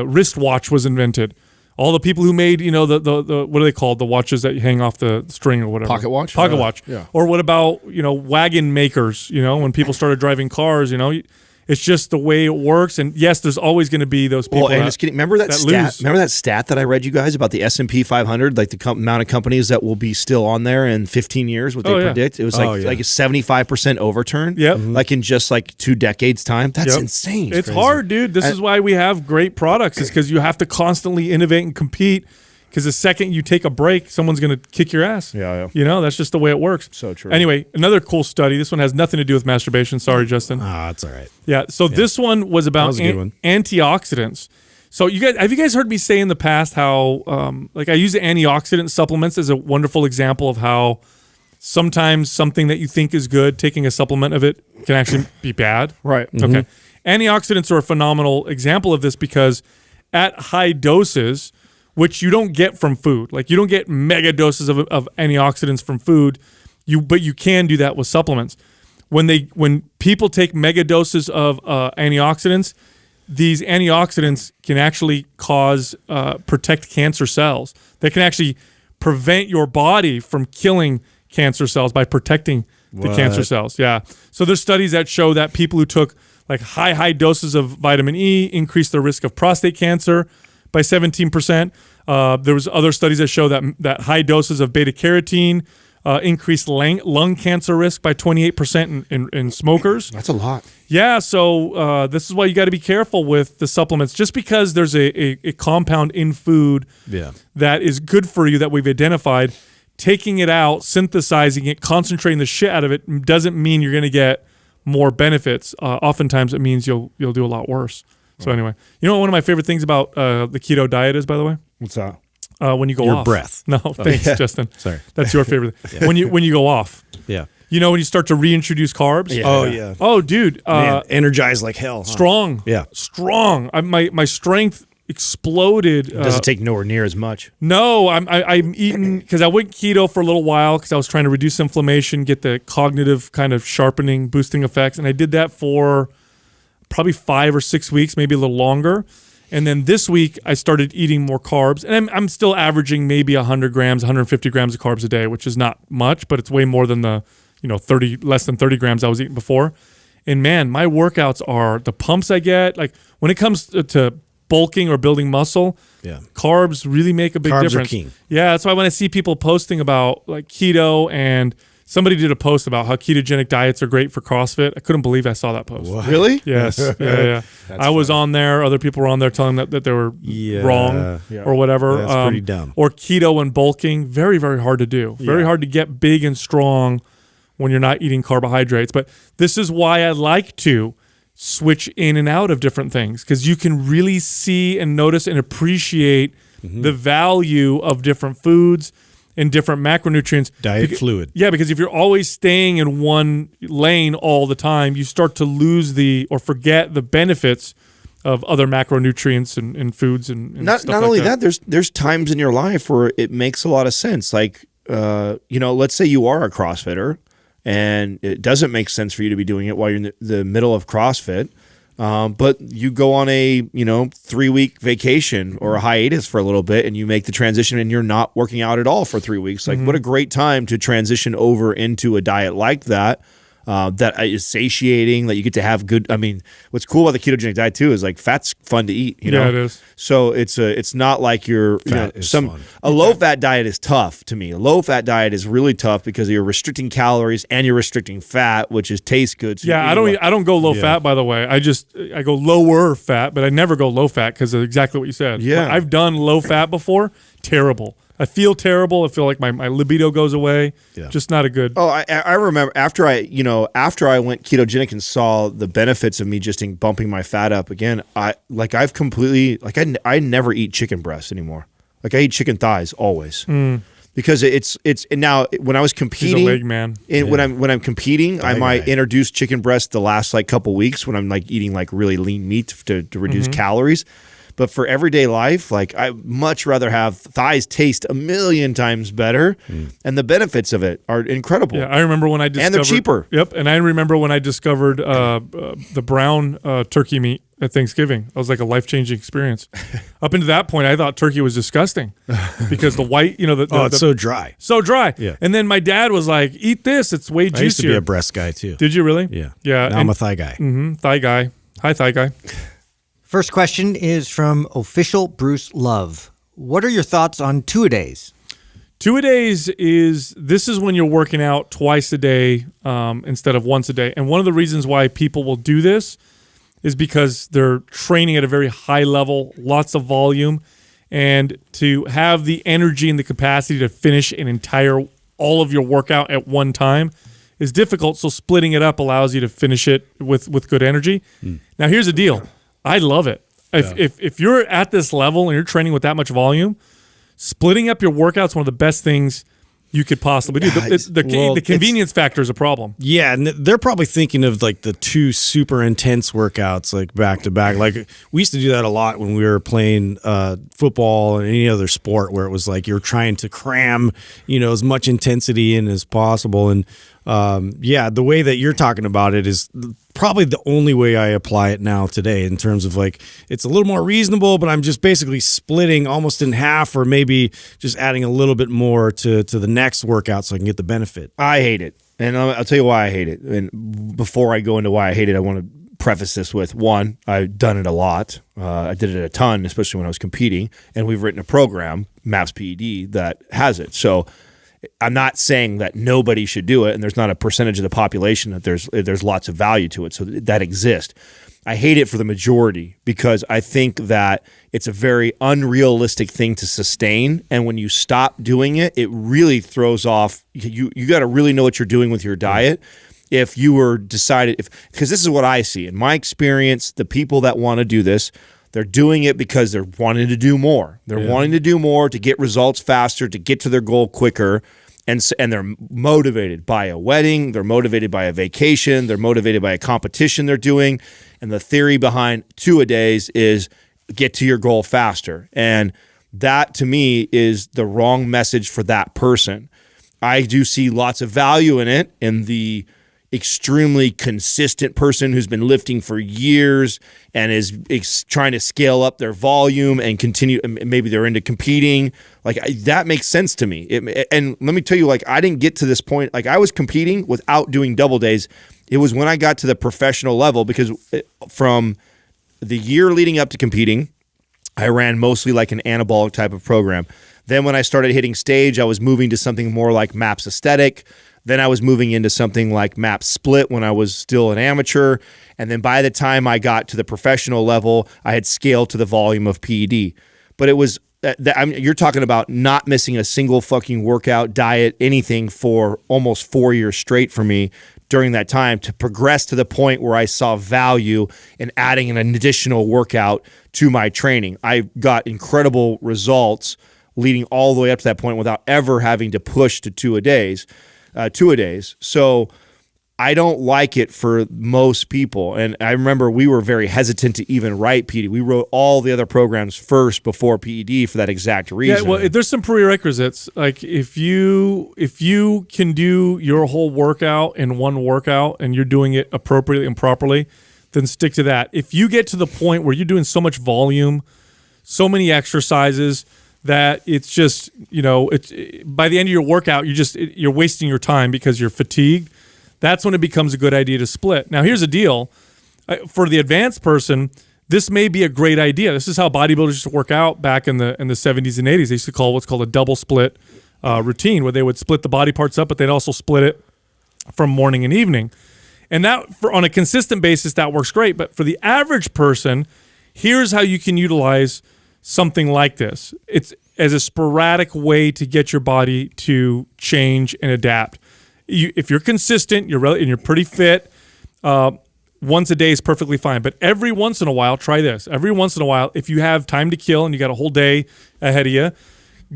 wristwatch was invented. All the people who made, the what are they called? The watches that you hang off the string or whatever. Pocket watch? Pocket watch. Yeah. Or what about, wagon makers, when people started driving cars, it's just the way it works. And yes, there's always going to be those people. Well, and just kidding. Remember that stat? Lose. Remember that stat that I read you guys about the S&P 500, like the amount of companies that will be still on there in 15 years? What they predict? It was like a 75% overturn. Yep. Like in just like 2 decades time. That's insane. It's hard, dude. This is why we have great products. Is because you have to constantly innovate and compete. Because the second you take a break, someone's going to kick your ass. Yeah. That's just the way it works. So true. Anyway, another cool study. This one has nothing to do with masturbation. Sorry, Justin. that's all right. Yeah. So this one was about antioxidants. So have you guys heard me say in the past how I use antioxidant supplements as a wonderful example of how sometimes something that you think is good, taking a supplement of it can actually be bad. Right. Okay. Antioxidants are a phenomenal example of this because at high doses, which you don't get from food. Like you don't get mega doses of antioxidants from food, but you can do that with supplements. When people take mega doses of antioxidants, these antioxidants can actually protect cancer cells. They can actually prevent your body from killing cancer cells by protecting the cancer cells. Yeah. So there's studies that show that people who took like high doses of vitamin E increased their risk of prostate cancer by 17%. There was other studies that show that high doses of beta carotene increased lung cancer risk by 28% in smokers. That's a lot. Yeah, so this is why you got to be careful with the supplements. Just because there's a compound in food that is good for you that we've identified, taking it out, synthesizing it, concentrating the shit out of it doesn't mean you're going to get more benefits. Oftentimes it means you'll do a lot worse. So anyway, you know what one of my favorite things about the keto diet is, by the way? What's that? When you go Your off. breath. No, thanks, Justin. Sorry. That's your favorite. When you go off. Yeah. When you start to reintroduce carbs. Yeah. Oh, yeah. Oh, dude. Man, energized like hell. Huh? Strong. Yeah. Strong. My strength exploded. It doesn't take nowhere near as much. No, I'm eating because I went keto for a little while because I was trying to reduce inflammation, get the cognitive kind of sharpening, boosting effects, and I did that for probably 5 or 6 weeks, maybe a little longer. And then this week I started eating more carbs, and I'm still averaging maybe 100 grams, 150 grams of carbs a day, which is not much, but it's way more than the less than 30 grams I was eating before. And man, my workouts are the pumps I get. Like when it comes to bulking or building muscle, carbs really make a big difference. Carbs are king. Yeah, that's why when I see people posting about like keto, and somebody did a post about how ketogenic diets are great for CrossFit. I couldn't believe I saw that post. What? Really? Yes. Yeah. I was on there. Other people were on there telling that they were wrong or whatever. That's pretty dumb. Or keto and bulking, very, very hard to do. Very hard to get big and strong when you're not eating carbohydrates. But this is why I like to switch in and out of different things, because you can really see and notice and appreciate the value of different foods and different macronutrients. Diet fluid. Yeah, because if you're always staying in one lane all the time, you start to lose or forget the benefits of other macronutrients and foods and not stuff only like that. There's times in your life where it makes a lot of sense. Like let's say you are a CrossFitter and it doesn't make sense for you to be doing it while you're in the middle of CrossFit. But you go on a 3-week vacation or a hiatus for a little bit, and you make the transition, and you're not working out at all for 3 weeks. Like, what a great time to transition over into a diet like that. That is satiating, that you get to have good. I mean, what's cool about the ketogenic diet too is like fat's fun to eat. You know, Yeah, it is. So it's not like you're Fat is fun. a low fat diet is tough to me. A low fat diet is really tough because you're restricting calories and you're restricting fat, which is tastes good. So Yeah, I don't go low fat, by the way. I go lower fat, but I never go low fat because of exactly what you said. Yeah. I've done low fat before. Terrible. I feel terrible. I feel like my libido goes away. Yeah. Just not a good. Oh, I remember after I went ketogenic and saw the benefits of me just bumping my fat up again. I never eat chicken breasts anymore. Like I eat chicken thighs always because it's and now when I was competing, He's a leg man. when I'm competing, I might introduce chicken breast the last like couple weeks when I'm like eating like really lean meat to reduce calories. But for everyday life, like I much rather have thighs taste 1,000,000 times better, and the benefits of it are incredible. Yeah, I remember when I discovered. And they're cheaper. Yep, and I remember when I discovered the brown turkey meat at Thanksgiving. It was like a life-changing experience. Up until that point, I thought turkey was disgusting because the white, It's so dry. so dry. Yeah. And then my dad was like, "Eat this; it's way juicier." I used to be a breast guy too. Did you really? Yeah. Yeah. Now I'm a thigh guy. Thigh guy. Hi, thigh guy. First question is from official Bruce Love. What are your thoughts on two-a-days? Two-a-days is when you're working out twice a day instead of once a day. And one of the reasons why people will do this is because they're training at a very high level, lots of volume, and to have the energy and the capacity to finish all of your workout at one time is difficult. So splitting it up allows you to finish it with good energy. Now, here's the deal. I love it. If you're at this level and you're training with that much volume, splitting up your workouts is one of the best things you could possibly do. The convenience factor is a problem. Yeah, and they're probably thinking of like the 2 super intense workouts like back to back. Like we used to do that a lot when we were playing football and any other sport where it was like you're trying to cram, as much intensity in as possible. And the way that you're talking about it is probably the only way I apply it now today in terms of like it's a little more reasonable, but I'm just basically splitting almost in half or maybe just adding a little bit more to the next workout so I can get the benefit. I hate it. And I'll tell you why I hate it. And before I go into why I hate it, I want to preface this with, one, I've done it a lot. I did it a ton, especially when I was competing. And we've written a program, MAPS PED, that has it. So I'm not saying that nobody should do it, and there's not a percentage of the population that there's lots of value to it. So that exists. I hate it for the majority because I think that it's a very unrealistic thing to sustain. And when you stop doing it, it really throws off. You got to really know what you're doing with your diet. If you were decided, because this is what I see in my experience, the people that want to do this, they're doing it because they're wanting to do more. They're wanting to do more to get results faster, to get to their goal quicker. And they're motivated by a wedding. They're motivated by a vacation. They're motivated by a competition they're doing. And the theory behind two-a-days is get to your goal faster. And that, to me, is the wrong message for that person. I do see lots of value in it, in the extremely consistent person who's been lifting for years and is trying to scale up their volume and continue. Maybe they're into competing. Like that makes sense to me. And let me tell you, like I didn't get to this point. Like I was competing without doing double days. It was when I got to the professional level, because from the year leading up to competing, I ran mostly like an anabolic type of program. Then when I started hitting stage, I was moving to something more like MAPS Aesthetic. Then I was moving into something like MAPS Split when I was still an amateur. And then by the time I got to the professional level, I had scaled to the volume of PED. But it was, you're talking about not missing a single fucking workout, diet, anything for almost 4 years straight for me during that time to progress to the point where I saw value in adding an additional workout to my training. I got incredible results leading all the way up to that point without ever having to push to two-a-days. So I don't like it for most people. And I remember we were very hesitant to even write PED. We wrote all the other programs first before PED for that exact reason. Yeah, well, there's some prerequisites. Like if you can do your whole workout in one workout and you're doing it appropriately and properly, then stick to that. If you get to the point where you're doing so much volume, so many exercises that it's just, it's by the end of your workout, you're wasting your time because you're fatigued. That's when it becomes a good idea to split. Now, here's the deal. For the advanced person, this may be a great idea. This is how bodybuilders used to work out back in the 70s and 80s. They used to call what's called a double split routine, where they would split the body parts up, but they'd also split it from morning and evening. And that, on a consistent basis, that works great. But for the average person, here's how you can utilize something like this. It's as a sporadic way to get your body to change and adapt. If you're consistent, and you're pretty fit, once a day is perfectly fine. But every once in a while, try this. Every once in a while, if you have time to kill and you got a whole day ahead of you,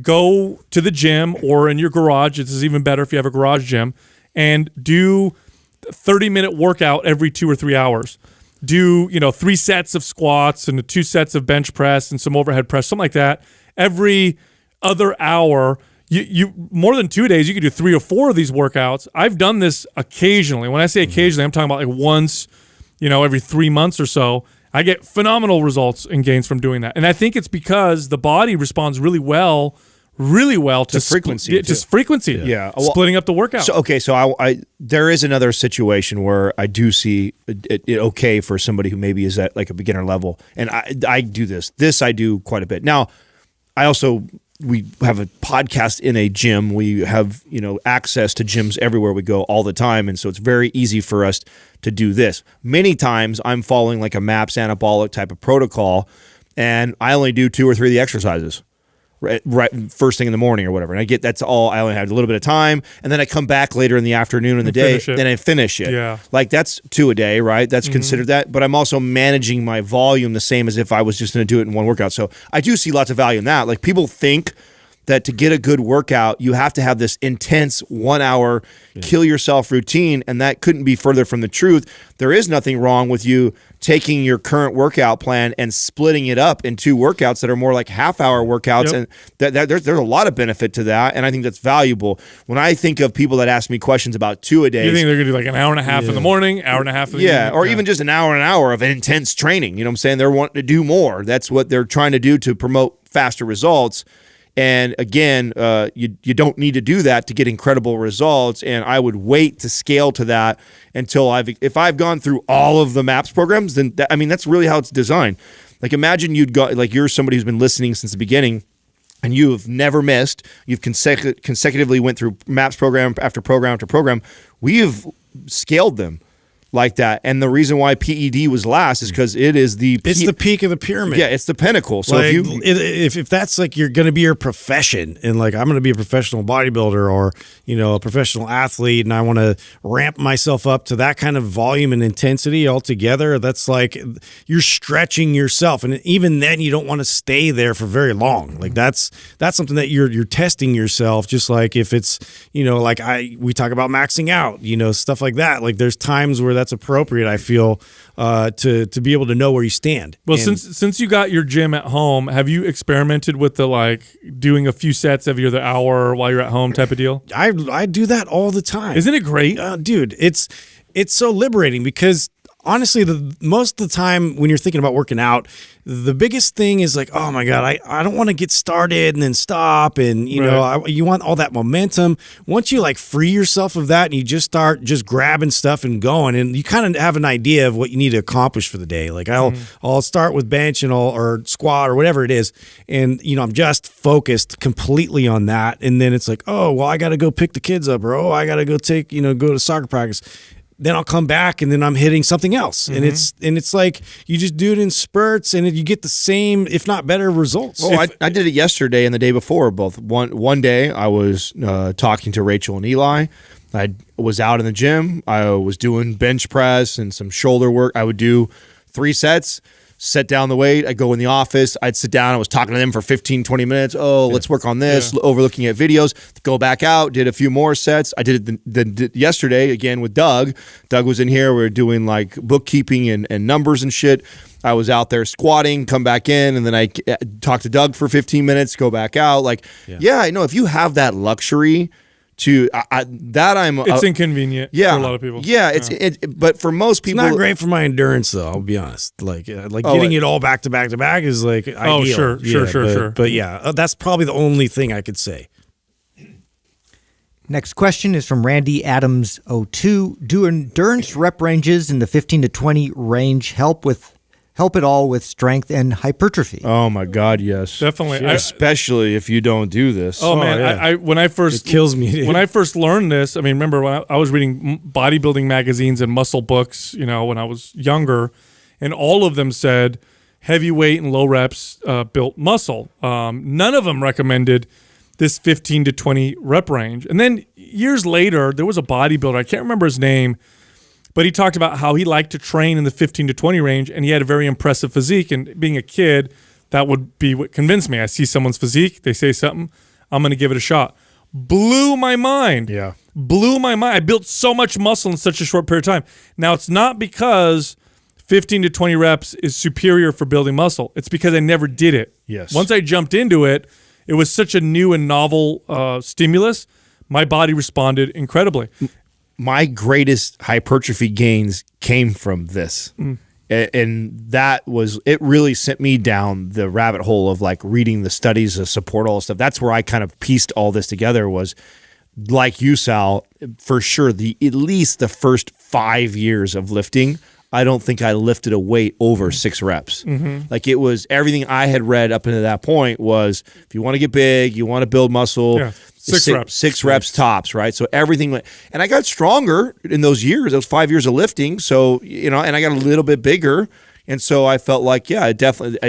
go to the gym or in your garage. This is even better if you have a garage gym, and do a 30-minute workout every 2 or 3 hours. Do 3 sets of squats and 2 sets of bench press and some overhead press, something like that. Every other hour, you more than 2 days, you could do 3 or 4 of these workouts. I've done this occasionally. When I say occasionally, I'm talking about like once, every 3 months or so. I get phenomenal results and gains from doing that. And I think it's because the body responds really well to frequency. Just frequency. Yeah. Well, splitting up the workout. So I there is another situation where I do see it okay for somebody who maybe is at like a beginner level, and I do this. This I do quite a bit. Now, we have a podcast in a gym. We have, access to gyms everywhere we go all the time. And so it's very easy for us to do this. Many times I'm following like a MAPS anabolic type of protocol, and I only do 2 or 3 of the exercises right first thing in the morning or whatever. And that's all. I only have a little bit of time. And then I come back later in the afternoon in the day, then I finish it. Yeah. Like that's 2 a day, right? That's considered that. But I'm also managing my volume the same as if I was just going to do it in one workout. So I do see lots of value in that. Like people think that to get a good workout, you have to have this intense 1 hour kill yourself routine, and that couldn't be further from the truth. There is nothing wrong with you taking your current workout plan and splitting it up in 2 workouts that are more like half-hour workouts, and there's a lot of benefit to that, and I think that's valuable. When I think of people that ask me questions about 2 a day, you think they're going to do like an hour and a half in the morning, hour and a half in the evening? Or even just an hour of intense training. You know what I'm saying? They're wanting to do more. That's what they're trying to do to promote faster results. And again, you don't need to do that to get incredible results. And I would wait to scale to that until if I've gone through all of the MAPS programs, then that's really how it's designed. Like imagine you're somebody who's been listening since the beginning, and you have never missed. You've consecutively went through MAPS program after program after program. We have scaled them like that, and the reason why PED was last is because it's the peak of the pyramid. Yeah, it's the pinnacle. So like, if that's like you're going to be your profession, and like I'm going to be a professional bodybuilder or a professional athlete, and I want to ramp myself up to that kind of volume and intensity altogether, that's like you're stretching yourself, and even then you don't want to stay there for very long. Like that's something that you're testing yourself. Just like if it's like we talk about maxing out, stuff like that. Like there's times where that's appropriate, I feel, to be able to know where you stand. Well, since you got your gym at home, have you experimented with the doing a few sets every other hour while you're at home type of deal? I do that all the time. Isn't it great? Dude, it's so liberating because honestly, most of the time when you're thinking about working out, the biggest thing is like, oh my God, I don't want to get started and then stop. And, you want all that momentum. Once you free yourself of that and you just start just grabbing stuff and going, and you kind of have an idea of what you need to accomplish for the day. Like I'll start with bench or squat or whatever it is. And, I'm just focused completely on that. And then it's like, oh, well, I got to go pick the kids up, or, oh, I got to go go to soccer practice. Then I'll come back and then I'm hitting something else. And it's like you just do it in spurts and you get the same, if not better, results. Well, I did it yesterday and the day before both. One day I was talking to Rachel and Eli. I was out in the gym. I was doing bench press and some shoulder work. I would do 3 sets, set down the weight. I'd go in the office. I'd sit down. I was talking to them for 15, 20 minutes. Oh, let's work on this, overlooking at videos. Go back out, did a few more sets. I did it yesterday again with Doug. Doug was in here. We were doing bookkeeping and numbers and shit. I was out there squatting, come back in, and then I talk to Doug for 15 minutes, go back out. I know if you have that luxury It's inconvenient yeah, for a lot of people. Yeah, but for most It's people, not great for my endurance, though. I'll be honest. Like Oh, getting it all back to back to back is like ideal. sure. But yeah, that's probably the only thing I could say. Next question is from Randy Adams 02. Do endurance rep ranges in the 15 to 20 range help at all with strength and hypertrophy? Oh my God, yes, Definitely. especially if you don't do this. Oh man, yeah. I when I first It kills me, dude. when I first learned this. I mean, remember when I was reading bodybuilding magazines and muscle books, when I was younger, and all of them said heavyweight and low reps built muscle. None of them recommended this 15 to 20 rep range. And then years later, there was a bodybuilder, I can't remember his name, but he talked about how he liked to train in the 15 to 20 range, and he had a very impressive physique. And being a kid, that would be what convinced me. I see someone's physique, they say something, I'm going to give it a shot. Blew my mind. Yeah. Blew my mind. I built so much muscle in such a short period of time. Now, it's not because 15 to 20 reps is superior for building muscle. It's because I never did it. Yes. Once I jumped into it, it was such a new and novel stimulus. My body responded incredibly. My greatest hypertrophy gains came from this. And that was, it really sent me down the rabbit hole of like reading the studies to support all this stuff. That's where I kind of pieced all this together, was like you, Sal, for sure, at least the first 5 years of lifting, I don't think I lifted a weight over 6 reps. Like, it was everything I had read up until that point was, if you want to get big, you want to build muscle, Yeah, six reps. 6 reps tops, right? So everything went, and I got stronger in those years, those 5 years of lifting. So, and I got a little bit bigger. And so I felt like, yeah,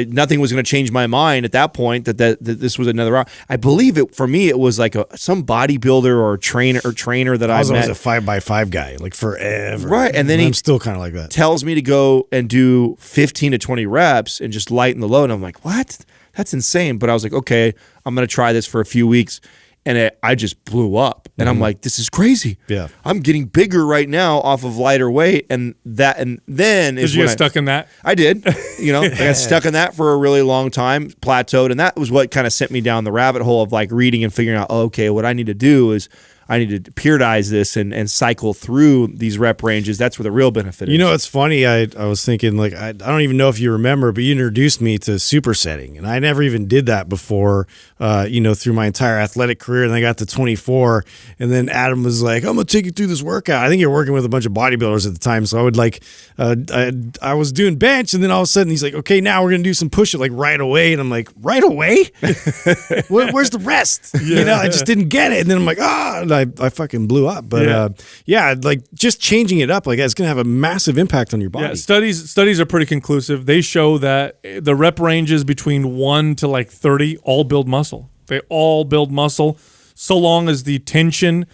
nothing was going to change my mind at that point that this was another route. I believe it, for me, it was like some bodybuilder or trainer that I was met. always a 5x5 guy, like forever. Right, and then I'm still kind of like that. tells me to go and do 15 to 20 reps and just lighten the load. And I'm like, what? That's insane. But I was like, okay, I'm going to try this for a few weeks. And I just blew up. And I'm like, this is crazy. Yeah. I'm getting bigger right now off of lighter weight. And then Did is you when get stuck in that? I did. I got stuck in that for a really long time, plateaued. And that was what kind of sent me down the rabbit hole of like reading and figuring out, okay, what I need to do is I need to periodize this and cycle through these rep ranges. That's where the real benefit is. It's funny. I was thinking, like, I don't even know if you remember, but you introduced me to supersetting, and I never even did that before, through my entire athletic career. And I got to 24, and then Adam was like, I'm going to take you through this workout. I think you're working with a bunch of bodybuilders at the time. So I would I was doing bench, and then all of a sudden he's like, okay, now we're going to do some push-up like right away. And I'm like, right away? Where's the rest? I just didn't get it. And then I'm like, and I fucking blew up. But like just changing it up, like it's going to have a massive impact on your body. Yeah, studies are pretty conclusive. They show that the rep ranges between 1 to like 30 all build muscle. They all build muscle so long as the tension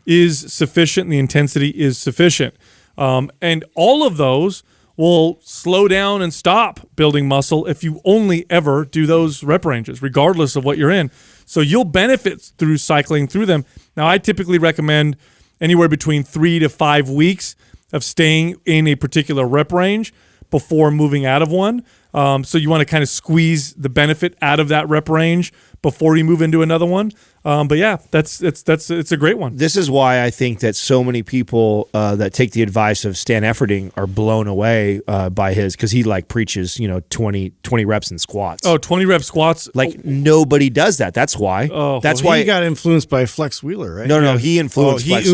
is sufficient and the intensity is sufficient. And all of those will slow down and stop building muscle if you only ever do those rep ranges, regardless of what you're in. So you'll benefit through cycling through them. Now, I typically recommend anywhere between 3 to 5 weeks of staying in a particular rep range before moving out of one. So you want to kind of squeeze the benefit out of that rep range before you move into another one. But yeah, it's a great one. This is why I think that so many people that take the advice of Stan Efferding are blown away by his, because he like preaches 20 reps in squats. 20 rep squats. Like nobody does that. That's why. That's why he got influenced by Flex Wheeler, right? No, he influenced Flex.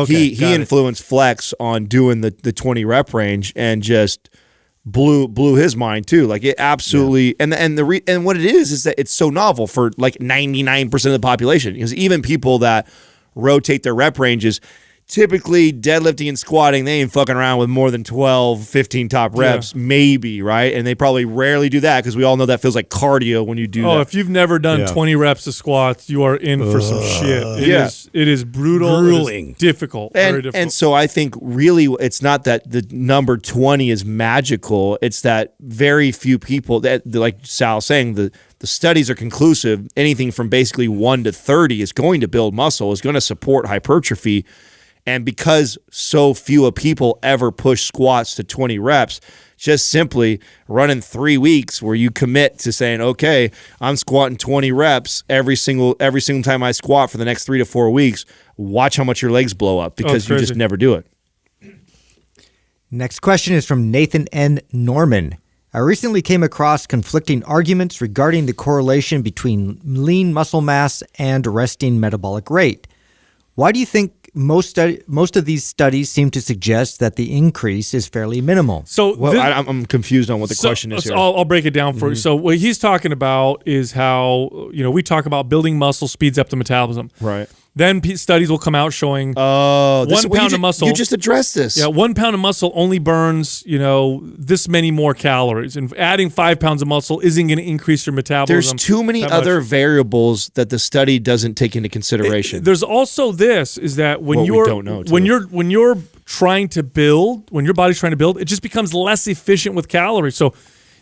He influenced Flex on doing the 20 rep range and just blew his mind too. Like it absolutely, and what it is that it's so novel for like 99% of the population, because even people that rotate their rep ranges, typically deadlifting and squatting, they ain't fucking around with more than 12, 15 top reps, maybe, right? And they probably rarely do that, because we all know that feels like cardio when you do that. If you've never done 20 reps of squats, you are in for some shit. It is brutal. Grueling. It is difficult. Very difficult. And so I think really it's not that the number 20 is magical. It's that very few people, that, like Sal's saying, the studies are conclusive. Anything from basically 1 to 30 is going to build muscle, is going to support hypertrophy. And because so few of people ever push squats to 20 reps, just simply running 3 weeks where you commit to saying, okay, I'm squatting 20 reps every single time I squat for the next 3 to 4 weeks, watch how much your legs blow up because you just never do it. Next question is from Nathan N. Norman. I recently came across conflicting arguments regarding the correlation between lean muscle mass and resting metabolic rate. Why do you think most of these studies seem to suggest that the increase is fairly minimal? So I'm confused on what the question is here. I'll break it down for you. So what he's talking about is how, we talk about building muscle speeds up the metabolism. Right. Then studies will come out showing 1 pound of muscle. You just addressed this. Yeah, 1 pound of muscle only burns, this many more calories. And adding 5 pounds of muscle isn't going to increase your metabolism. There's too many other variables that the study doesn't take into consideration. There's also this, is that when What we you're don't know, too. when you're trying to build, when your body's trying to build, it just becomes less efficient with calories. So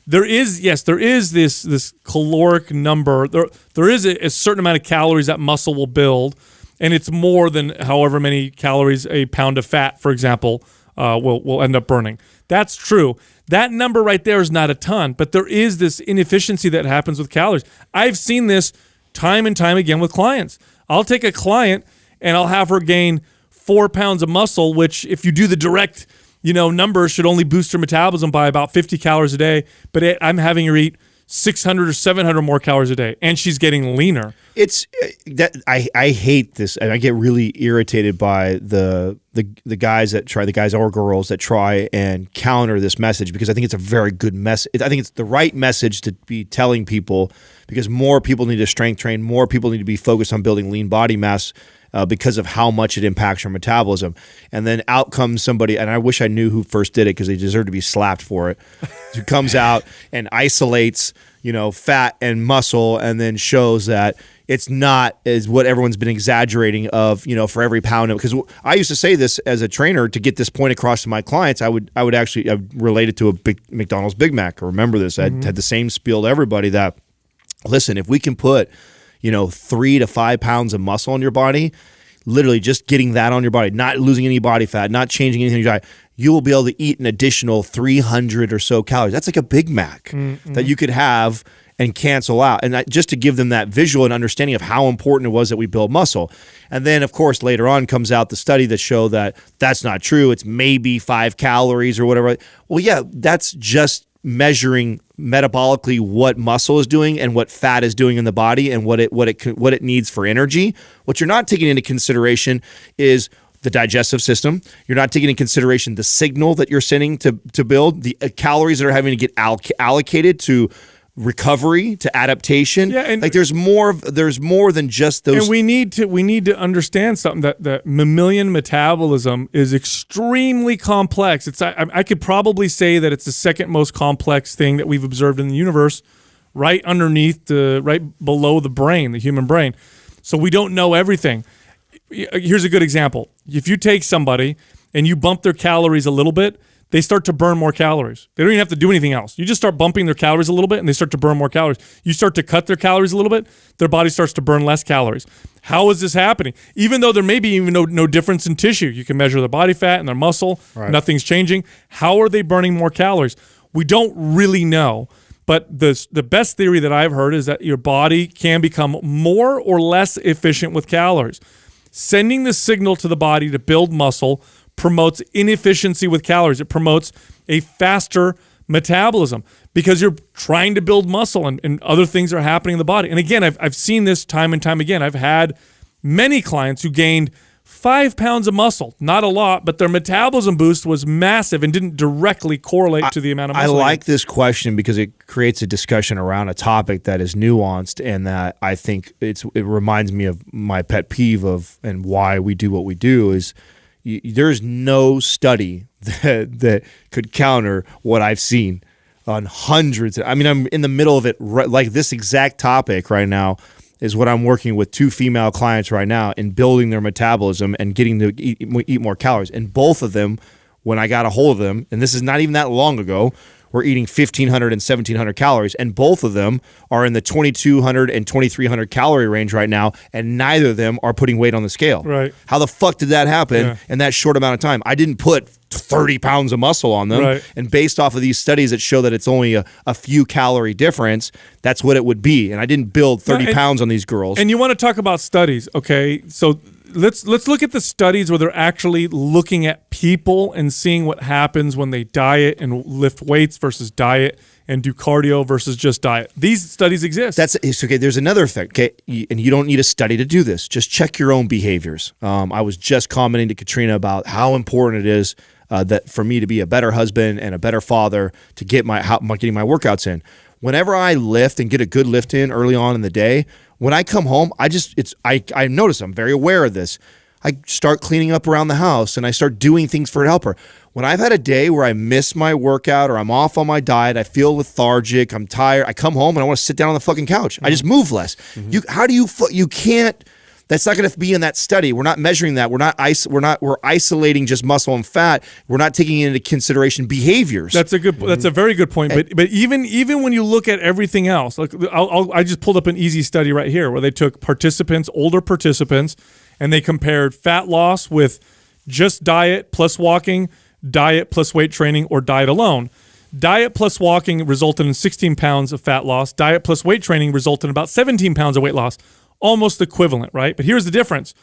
there is this caloric number. There is a certain amount of calories that muscle will build. And it's more than however many calories a pound of fat, for example, will end up burning. That's true. That number right there is not a ton, but there is this inefficiency that happens with calories. I've seen this time and time again with clients. I'll take a client and I'll have her gain 4 pounds of muscle, which if you do the direct, numbers, should only boost her metabolism by about 50 calories a day. But I'm having her eat 600 or 700 more calories a day, and she's getting leaner. It's that I hate this, and I get really irritated by the guys or girls that try and counter this message, because I think it's a very good message. I think it's the right message to be telling people, because more people need to strength train, more people need to be focused on building lean body mass. Because of how much it impacts your metabolism. And then out comes somebody, and I wish I knew who first did it because they deserve to be slapped for it, who comes out and isolates, fat and muscle, and then shows that it's not as what everyone's been exaggerating of, for every pound. Because I used to say this as a trainer to get this point across to my clients. I would relate it to a big McDonald's Big Mac. I remember this. I had the same spiel to everybody that, listen, if we can put 3 to 5 pounds of muscle on your body, literally just getting that on your body, not losing any body fat, not changing anything in your diet, you will be able to eat an additional 300 or so calories. That's like a Big Mac that you could have and cancel out. And just to give them that visual and understanding of how important it was that we build muscle. And then, of course, later on comes out the study that show that that's not true. It's maybe 5 calories or whatever. Well, yeah, that's just measuring metabolically what muscle is doing and what fat is doing in the body and what it needs for energy. What you're not taking into consideration is the digestive system. You're not taking into consideration the signal that you're sending to build, the calories that are having to get allocated to recovery, to adaptation. Yeah, and there's more than just those. And we need to understand something, that mammalian metabolism is extremely complex. I could probably say that it's the second most complex thing that we've observed in the universe, right below the brain, the human brain. So we don't know everything. Here's a good example. If you take somebody and you bump their calories a little bit, they start to burn more calories. They don't even have to do anything else. You just start bumping their calories a little bit and they start to burn more calories. You start to cut their calories a little bit, their body starts to burn less calories. How is this happening? Even though there may be even no difference in tissue. You can measure their body fat and their muscle. Right. Nothing's changing. How are they burning more calories? We don't really know. But the best theory that I've heard is that your body can become more or less efficient with calories. Sending the signal to the body to build muscle promotes inefficiency with calories. It promotes a faster metabolism because you're trying to build muscle and other things are happening in the body. And again, I've seen this time and time again. I've had many clients who gained 5 pounds of muscle. Not a lot, but their metabolism boost was massive and didn't directly correlate to the amount of muscle. I like this question because it creates a discussion around a topic that is nuanced and that I think it reminds me of my pet peeve of and why we do what we do is there's no study that could counter what I've seen on hundreds. I'm in the middle of it, like this exact topic right now is what I'm working with 2 female clients right now in building their metabolism and getting to eat more calories. And both of them, when I got a hold of them, and this is not even that long ago, were eating 1,500 and 1,700 calories, and both of them are in the 2,200 and 2,300 calorie range right now, and neither of them are putting weight on the scale. Right. How the fuck did that happen Yeah. in that short amount of time? I didn't put 30 pounds of muscle on them. Right. And based off of these studies that show that it's only a few calorie difference, that's what it would be. And I didn't build 30 and- pounds on these girls. And you want to talk about studies, okay? So let's look at the studies where they're actually looking at people and seeing what happens when they diet and lift weights versus diet and do cardio versus just diet. These studies exist. It's okay. There's another effect. Okay, and you don't need a study to do this. Just check your own behaviors. I was just commenting to Katrina about how important it is that for me to be a better husband and a better father to get getting my workouts in. Whenever I lift and get a good lift in early on in the day, when I come home, I notice I'm very aware of this. I start cleaning up around the house and I start doing things for help her. When I've had a day where I miss my workout or I'm off on my diet, I feel lethargic, I'm tired, I come home and I want to sit down on the fucking couch. I just move less. You can't. That's not going to be in that study. We're not measuring that. We're isolating just muscle and fat. We're not taking into consideration behaviors. That's a very good point. But even when you look at everything else, like I just pulled up an easy study right here where they took older participants, and they compared fat loss with just diet plus walking, diet plus weight training, or diet alone. Diet plus walking resulted in 16 pounds of fat loss. Diet plus weight training resulted in about 17 pounds of weight loss. Almost equivalent, right? But here's the difference.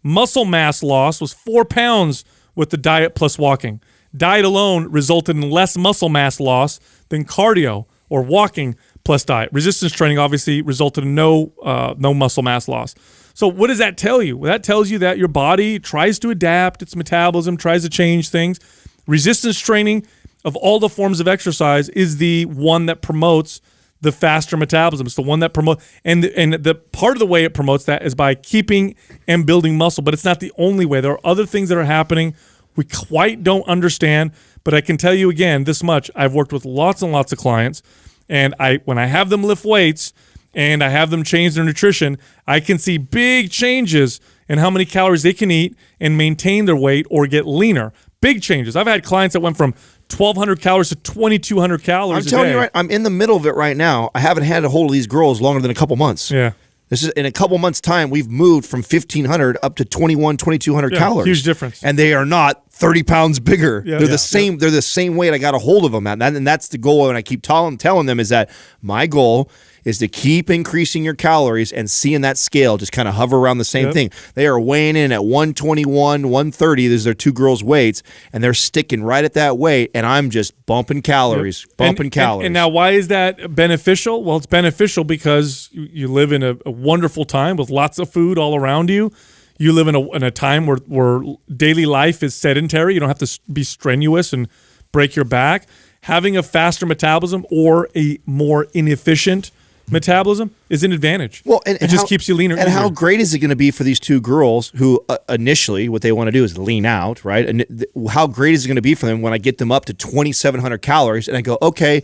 Muscle mass loss was 4 pounds with the diet plus walking. Diet alone resulted in less muscle mass loss than cardio or walking plus diet. Resistance training obviously resulted in no muscle mass loss. So what does that tell you? Well, that tells you that your body tries to adapt its metabolism, tries to change things. Resistance training, of all the forms of exercise, is the one that promotes the faster metabolism. It's the one that promotes, and the part of the way it promotes that is by keeping and building muscle. But it's not the only way. There are other things that are happening we quite don't understand. But I can tell you again this much: I've worked with lots and lots of clients, and when I have them lift weights and I have them change their nutrition, I can see big changes in how many calories they can eat and maintain their weight or get leaner. Big changes. I've had clients that went from 1,200 calories to 2,200 calories I'm telling a day. you, right, I'm in the middle of it right now. I haven't had a hold of these girls longer than a couple months. Yeah. This is in a couple months' time. We've moved from 1,500 up to 2,200 Yeah, calories. huge difference. And they are not 30 pounds bigger. Yeah. They're Yeah. the same. They're the same weight. I got a hold of them at, and that's the goal. And I keep telling them is that my goal is to keep increasing your calories and seeing that scale just kind of hover around the same Yep. thing. They are weighing in at 121, 130. These are two girls' weights, and they're sticking right at that weight. And I'm just bumping calories, bumping calories. And now, why is that beneficial? Well, it's beneficial because you live in a wonderful time with lots of food all around you. You live in a time where daily life is sedentary. You don't have to be strenuous and break your back. Having a faster metabolism or a more inefficient metabolism is an advantage. Well, it just keeps you leaner. And how easier. great is it going to be for these two girls who initially what they want to do is lean out, right? And how great is it going to be for them when I get them up to 2,700 calories and I go, okay,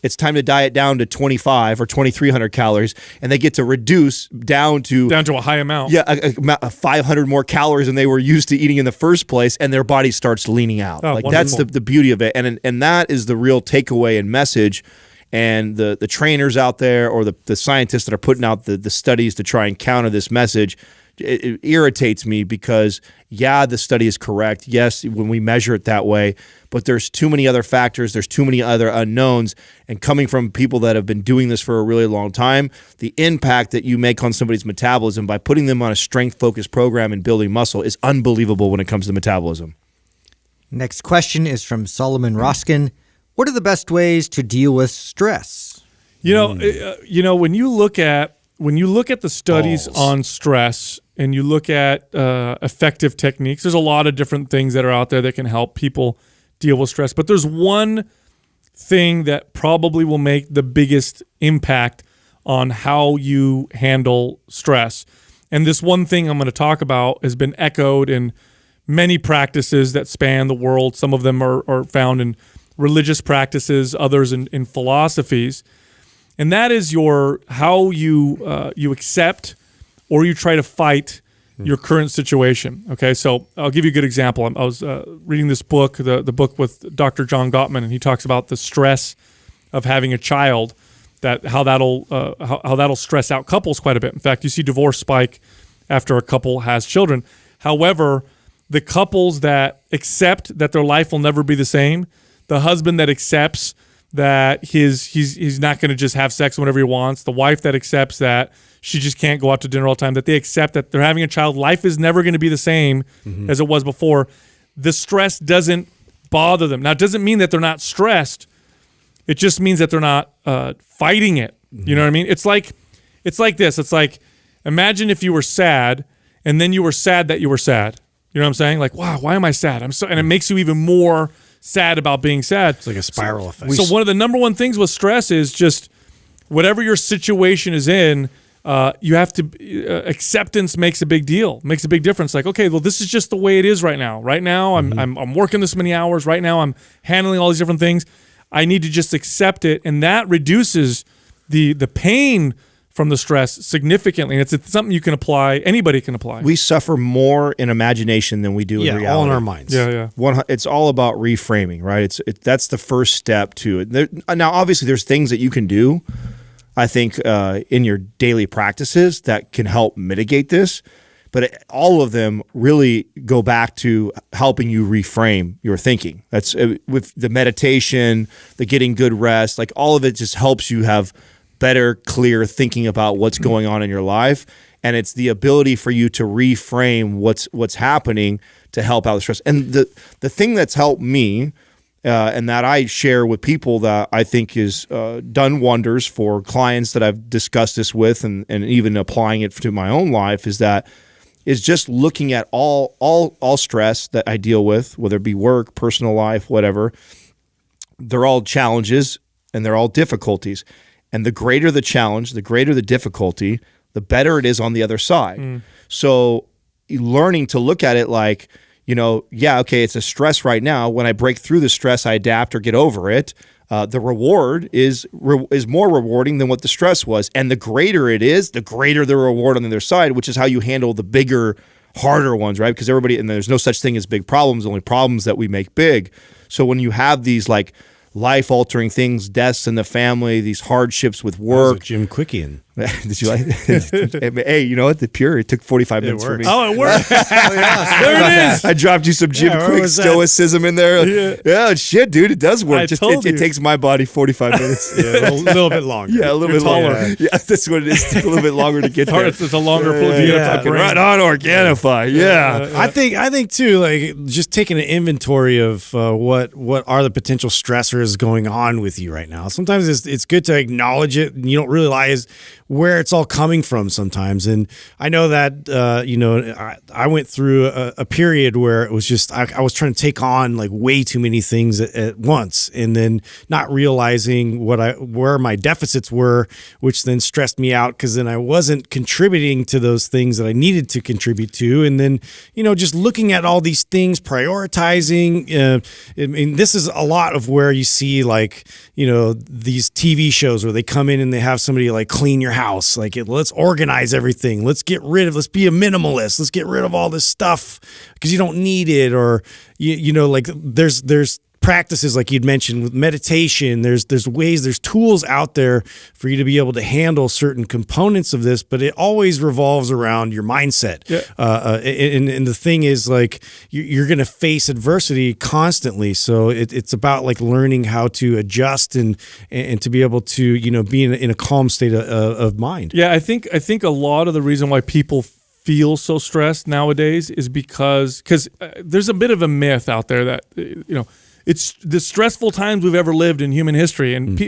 it's time to diet down to 25 or 2,300 calories, and they get to reduce down to a high amount. Yeah, a 500 more calories than they were used to eating in the first place, and their body starts leaning out. Oh, like wonderful. that's the beauty of it, and that is the real takeaway and message. And the trainers out there or the scientists that are putting out the studies to try and counter this message, it irritates me because, yeah, the study is correct. Yes, when we measure it that way, but there's too many other factors. There's too many other unknowns. And coming from people that have been doing this for a really long time, the impact that you make on somebody's metabolism by putting them on a strength-focused program and building muscle is unbelievable when it comes to metabolism. Next question is from Solomon Roskin. What are the best ways to deal with stress? When you look at the studies on stress and you look at effective techniques, there's a lot of different things that are out there that can help people deal with stress. But there's one thing that probably will make the biggest impact on how you handle stress. And this one thing I'm going to talk about has been echoed in many practices that span the world. Some of them are found in religious practices, others in philosophies. And that is how you accept or you try to fight your current situation. Okay, so I'll give you a good example. I was reading this book, the book with Dr. John Gottman, and he talks about the stress of having a child, that how that'll stress out couples quite a bit. In fact, you see divorce spike after a couple has children. However, the couples that accept that their life will never be the same, the husband that accepts that he's not going to just have sex whenever he wants, the wife that accepts that she just can't go out to dinner all the time, that they accept that they're having a child, life is never going to be the same as it was before. The stress doesn't bother them. Now, it doesn't mean that they're not stressed. It just means that they're not fighting it. You know what I mean? It's like this. It's like, imagine if you were sad and then you were sad that you were sad. You know what I'm saying? Like, wow, why am I sad? And it makes you even more sad about being sad. It's like a spiral effect. So one of the number one things with stress is just whatever your situation is in, you have to acceptance makes a big deal, makes a big difference. Like, okay, well, this is just the way it is right now. Right now, I'm working this many hours. Right now, I'm handling all these different things. I need to just accept it, and that reduces the pain from the stress significantly. And it's something you can apply. Anybody can apply. We suffer more in imagination than we do in reality. All in our minds. Yeah. It's all about reframing, right? That's the first step to it. Now, obviously, there's things that you can do, I think, in your daily practices that can help mitigate this. But all of them really go back to helping you reframe your thinking. That's with the meditation, the getting good rest, like all of it just helps you have better, clear thinking about what's going on in your life. And it's the ability for you to reframe what's happening to help out the stress. And the thing that's helped me, and that I share with people that I think is done wonders for clients that I've discussed this with, and even applying it to my own life, is just looking at all stress that I deal with, whether it be work, personal life, whatever. They're all challenges and they're all difficulties. And the greater the challenge, the greater the difficulty, the better it is on the other side. So learning to look at it like, okay, it's a stress right now. When I break through the stress, I adapt or get over it. The reward is more rewarding than what the stress was. And the greater it is, the greater the reward on the other side, which is how you handle the bigger, harder ones, right? Because and there's no such thing as big problems, only problems that we make big. So when you have these like life-altering things, deaths in the family, these hardships with work. Jim Quickian. Did you like it? Hey, you know what? It took 45 minutes for me. Oh, it worked. There it is. I dropped you some Jim Quick stoicism in there. Yeah, shit, dude, it does work. It takes my body 45 minutes. Yeah, a little bit longer. Yeah, a little bit longer. Yeah, that's what it is. It took a little bit longer to get there. It's a longer pull to get up. Right on Organifi. Yeah. I think too, like just taking an inventory of what are the potential stressors going on with you right now. Sometimes it's good to acknowledge it, and you don't realize where it's all coming from sometimes. And I know that, I went through a period where it was just, I was trying to take on like way too many things at once, and then not realizing where my deficits were, which then stressed me out because then I wasn't contributing to those things that I needed to contribute to. And then, just looking at all these things, prioritizing, I mean, this is a lot of where you see like, these TV shows where they come in and they have somebody like clean your house. Like, let's organize everything. Let's be a minimalist. Let's get rid of all this stuff because you don't need it. Or, like there's practices like you'd mentioned with meditation. There's ways, there's tools out there for you to be able to handle certain components of this, but it always revolves around your mindset. Yeah. And the thing is, like, you're going to face adversity constantly. So it's about like learning how to adjust and to be able to, be in a calm state of mind. Yeah. I think a lot of the reason why people feel so stressed nowadays is because there's a bit of a myth out there that, it's the stressful times we've ever lived in human history, and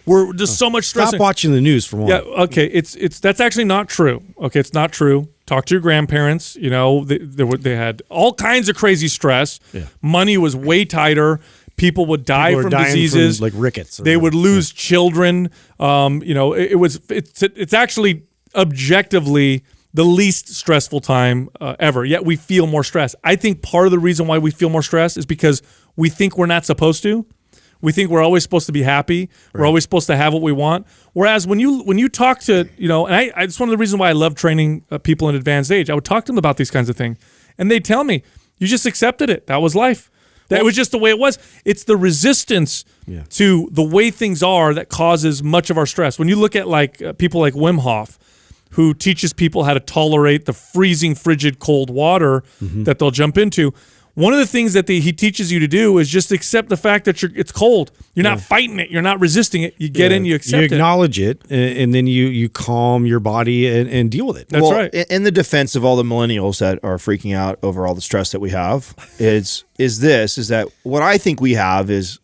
we're just so much stress. Stop watching the news for one. Yeah, okay, it's that's actually not true. Okay, it's not true. Talk to your grandparents. They had all kinds of crazy stress. Yeah. Money was way tighter. People would die from diseases from, like rickets. They would lose children. It's actually objectively the least stressful time ever. Yet we feel more stress. I think part of the reason why we feel more stress is because we think we're not supposed to. We think we're always supposed to be happy. We're always supposed to have what we want. Whereas when you talk to, and I it's one of the reasons why I love training people in advanced age. I would talk to them about these kinds of things, and they tell me, you just accepted it. That was life. That was just the way it was. It's the resistance to the way things are that causes much of our stress. When you look at people like Wim Hof, who teaches people how to tolerate the freezing, frigid, cold water that they'll jump into, one of the things that he teaches you to do is just accept the fact that it's cold. You're not fighting it. You're not resisting it. You get in, you accept it. You acknowledge it, and then you calm your body and deal with it. That's right. In the defense of all the millennials that are freaking out over all the stress that we have, is that what I think we have is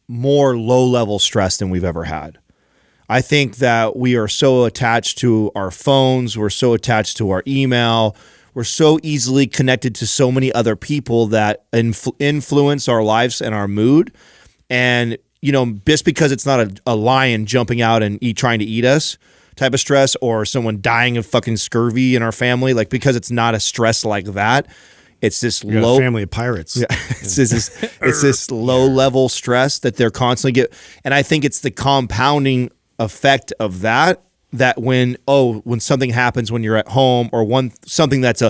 more low-level stress than we've ever had. I think that we are so attached to our phones. We're so attached to our email. We're so easily connected to so many other people that influence our lives and our mood. And, just because it's not a lion jumping out and trying to eat us type of stress, or someone dying of fucking scurvy in our family, because it's not a stress like that, it's this low family of pirates. Yeah, it's this low level stress that they're constantly get. And I think it's the compounding effect of that when something happens when you're at home, or something that's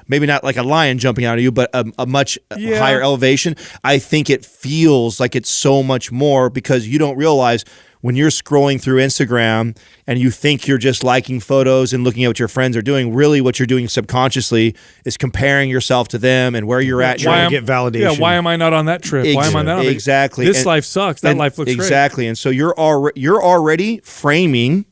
maybe not like a lion jumping out of you, but a much higher elevation, I think it feels like it's so much more, because you don't realize when you're scrolling through Instagram and you think you're just liking photos and looking at what your friends are doing, really what you're doing subconsciously is comparing yourself to them and where you're at. Trying to get validation. Yeah, why am I not on that trip? Why am I not on exactly? This life sucks. That life looks great. Exactly. And so you're already framing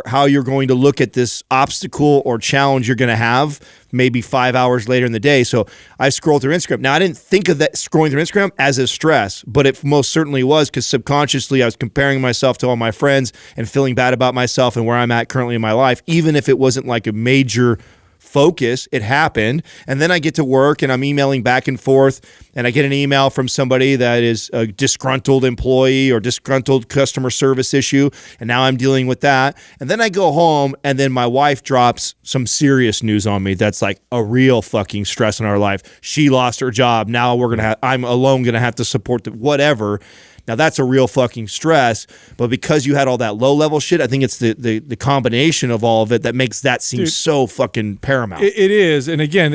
how you're going to look at this obstacle or challenge you're going to have maybe 5 hours later in the day. So I scrolled through Instagram. Now, I didn't think of that scrolling through Instagram as a stress, but it most certainly was, because subconsciously I was comparing myself to all my friends and feeling bad about myself and where I'm at currently in my life, even if it wasn't like a major focus. It happened. And then I get to work and I'm emailing back and forth, and I get an email from somebody that is a disgruntled employee or disgruntled customer service issue, and now I'm dealing with that. And then I go home, and then my wife drops some serious news on me that's like a real fucking stress in our life. She lost her job. Now I'm alone going to have to support whatever. Now, that's a real fucking stress, but because you had all that low-level shit, I think it's the combination of all of it that makes that seem so fucking paramount. It is, and again,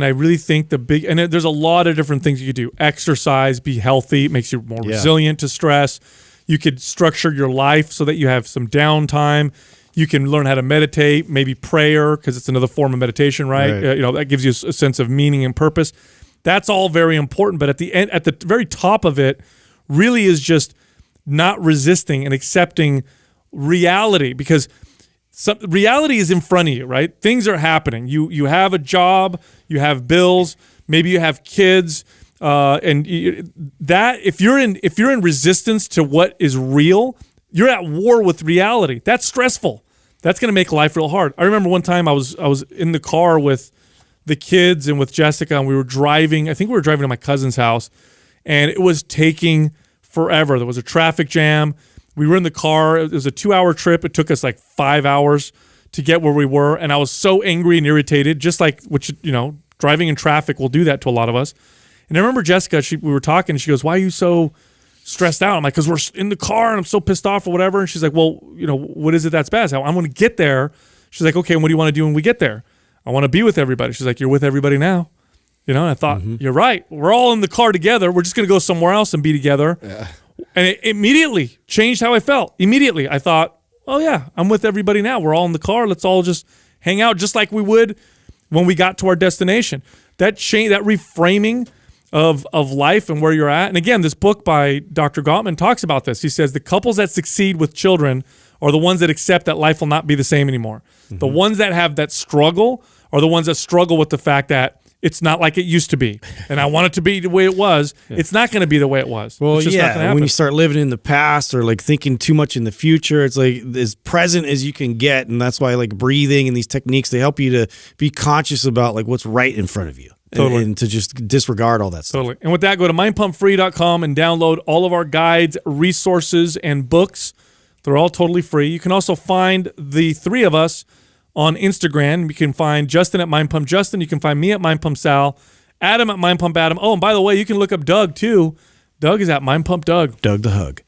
I really think there's a lot of different things you could do. Exercise, be healthy, it makes you more resilient to stress. You could structure your life so that you have some downtime. You can learn how to meditate, maybe prayer, because it's another form of meditation, right? That gives you a sense of meaning and purpose. That's all very important, but at the very top of it, really is just not resisting and accepting reality, because reality is in front of you, right? Things are happening. You have a job, you have bills, maybe you have kids, and that if you're in resistance to what is real, you're at war with reality. That's stressful. That's going to make life real hard. I remember one time I was in the car with the kids and with Jessica, and we were driving. I think we were driving to my cousin's house, and it was taking forever. There was a traffic jam. We were in the car. It was a 2-hour trip. It took us like 5 hours to get where we were, and I was so angry and irritated, just like, driving in traffic will do that to a lot of us. And I remember Jessica, we were talking, and she goes, "Why are you so stressed out?" I'm like, "Because we're in the car, and I'm so pissed off or whatever." And she's like, "Well, what is it that's bad?" I'm going to get there. She's like, "Okay, and what do you want to do when we get there?" "I want to be with everybody." She's like, "You're with everybody now." And I thought, you're right. We're all in the car together. We're just going to go somewhere else and be together. Yeah. And it immediately changed how I felt. Immediately, I thought, oh, yeah, I'm with everybody now. We're all in the car. Let's all just hang out just like we would when we got to our destination. That reframing of life and where you're at. And again, this book by Dr. Gottman talks about this. He says the couples that succeed with children are the ones that accept that life will not be the same anymore. Mm-hmm. The ones that have that struggle are the ones that struggle with the fact that it's not like it used to be, and I want it to be the way it was. Yeah. It's not going to be the way it was. Well, it's just not gonna happen. When you start living in the past or like thinking too much in the future, it's like as present as you can get, and that's why like breathing and these techniques, they help you to be conscious about like what's right in front of you. Totally. And to just disregard all that stuff. Totally. And with that, go to mindpumpfree.com and download all of our guides, resources, and books. They're all totally free. You can also find the three of us on Instagram. You can find Justin at Mind Pump Justin. You can find me at Mind Pump Sal. Adam at Mind Pump Adam. Oh, and by the way, you can look up Doug too. Doug is at Mind Pump Doug. Doug the Hug.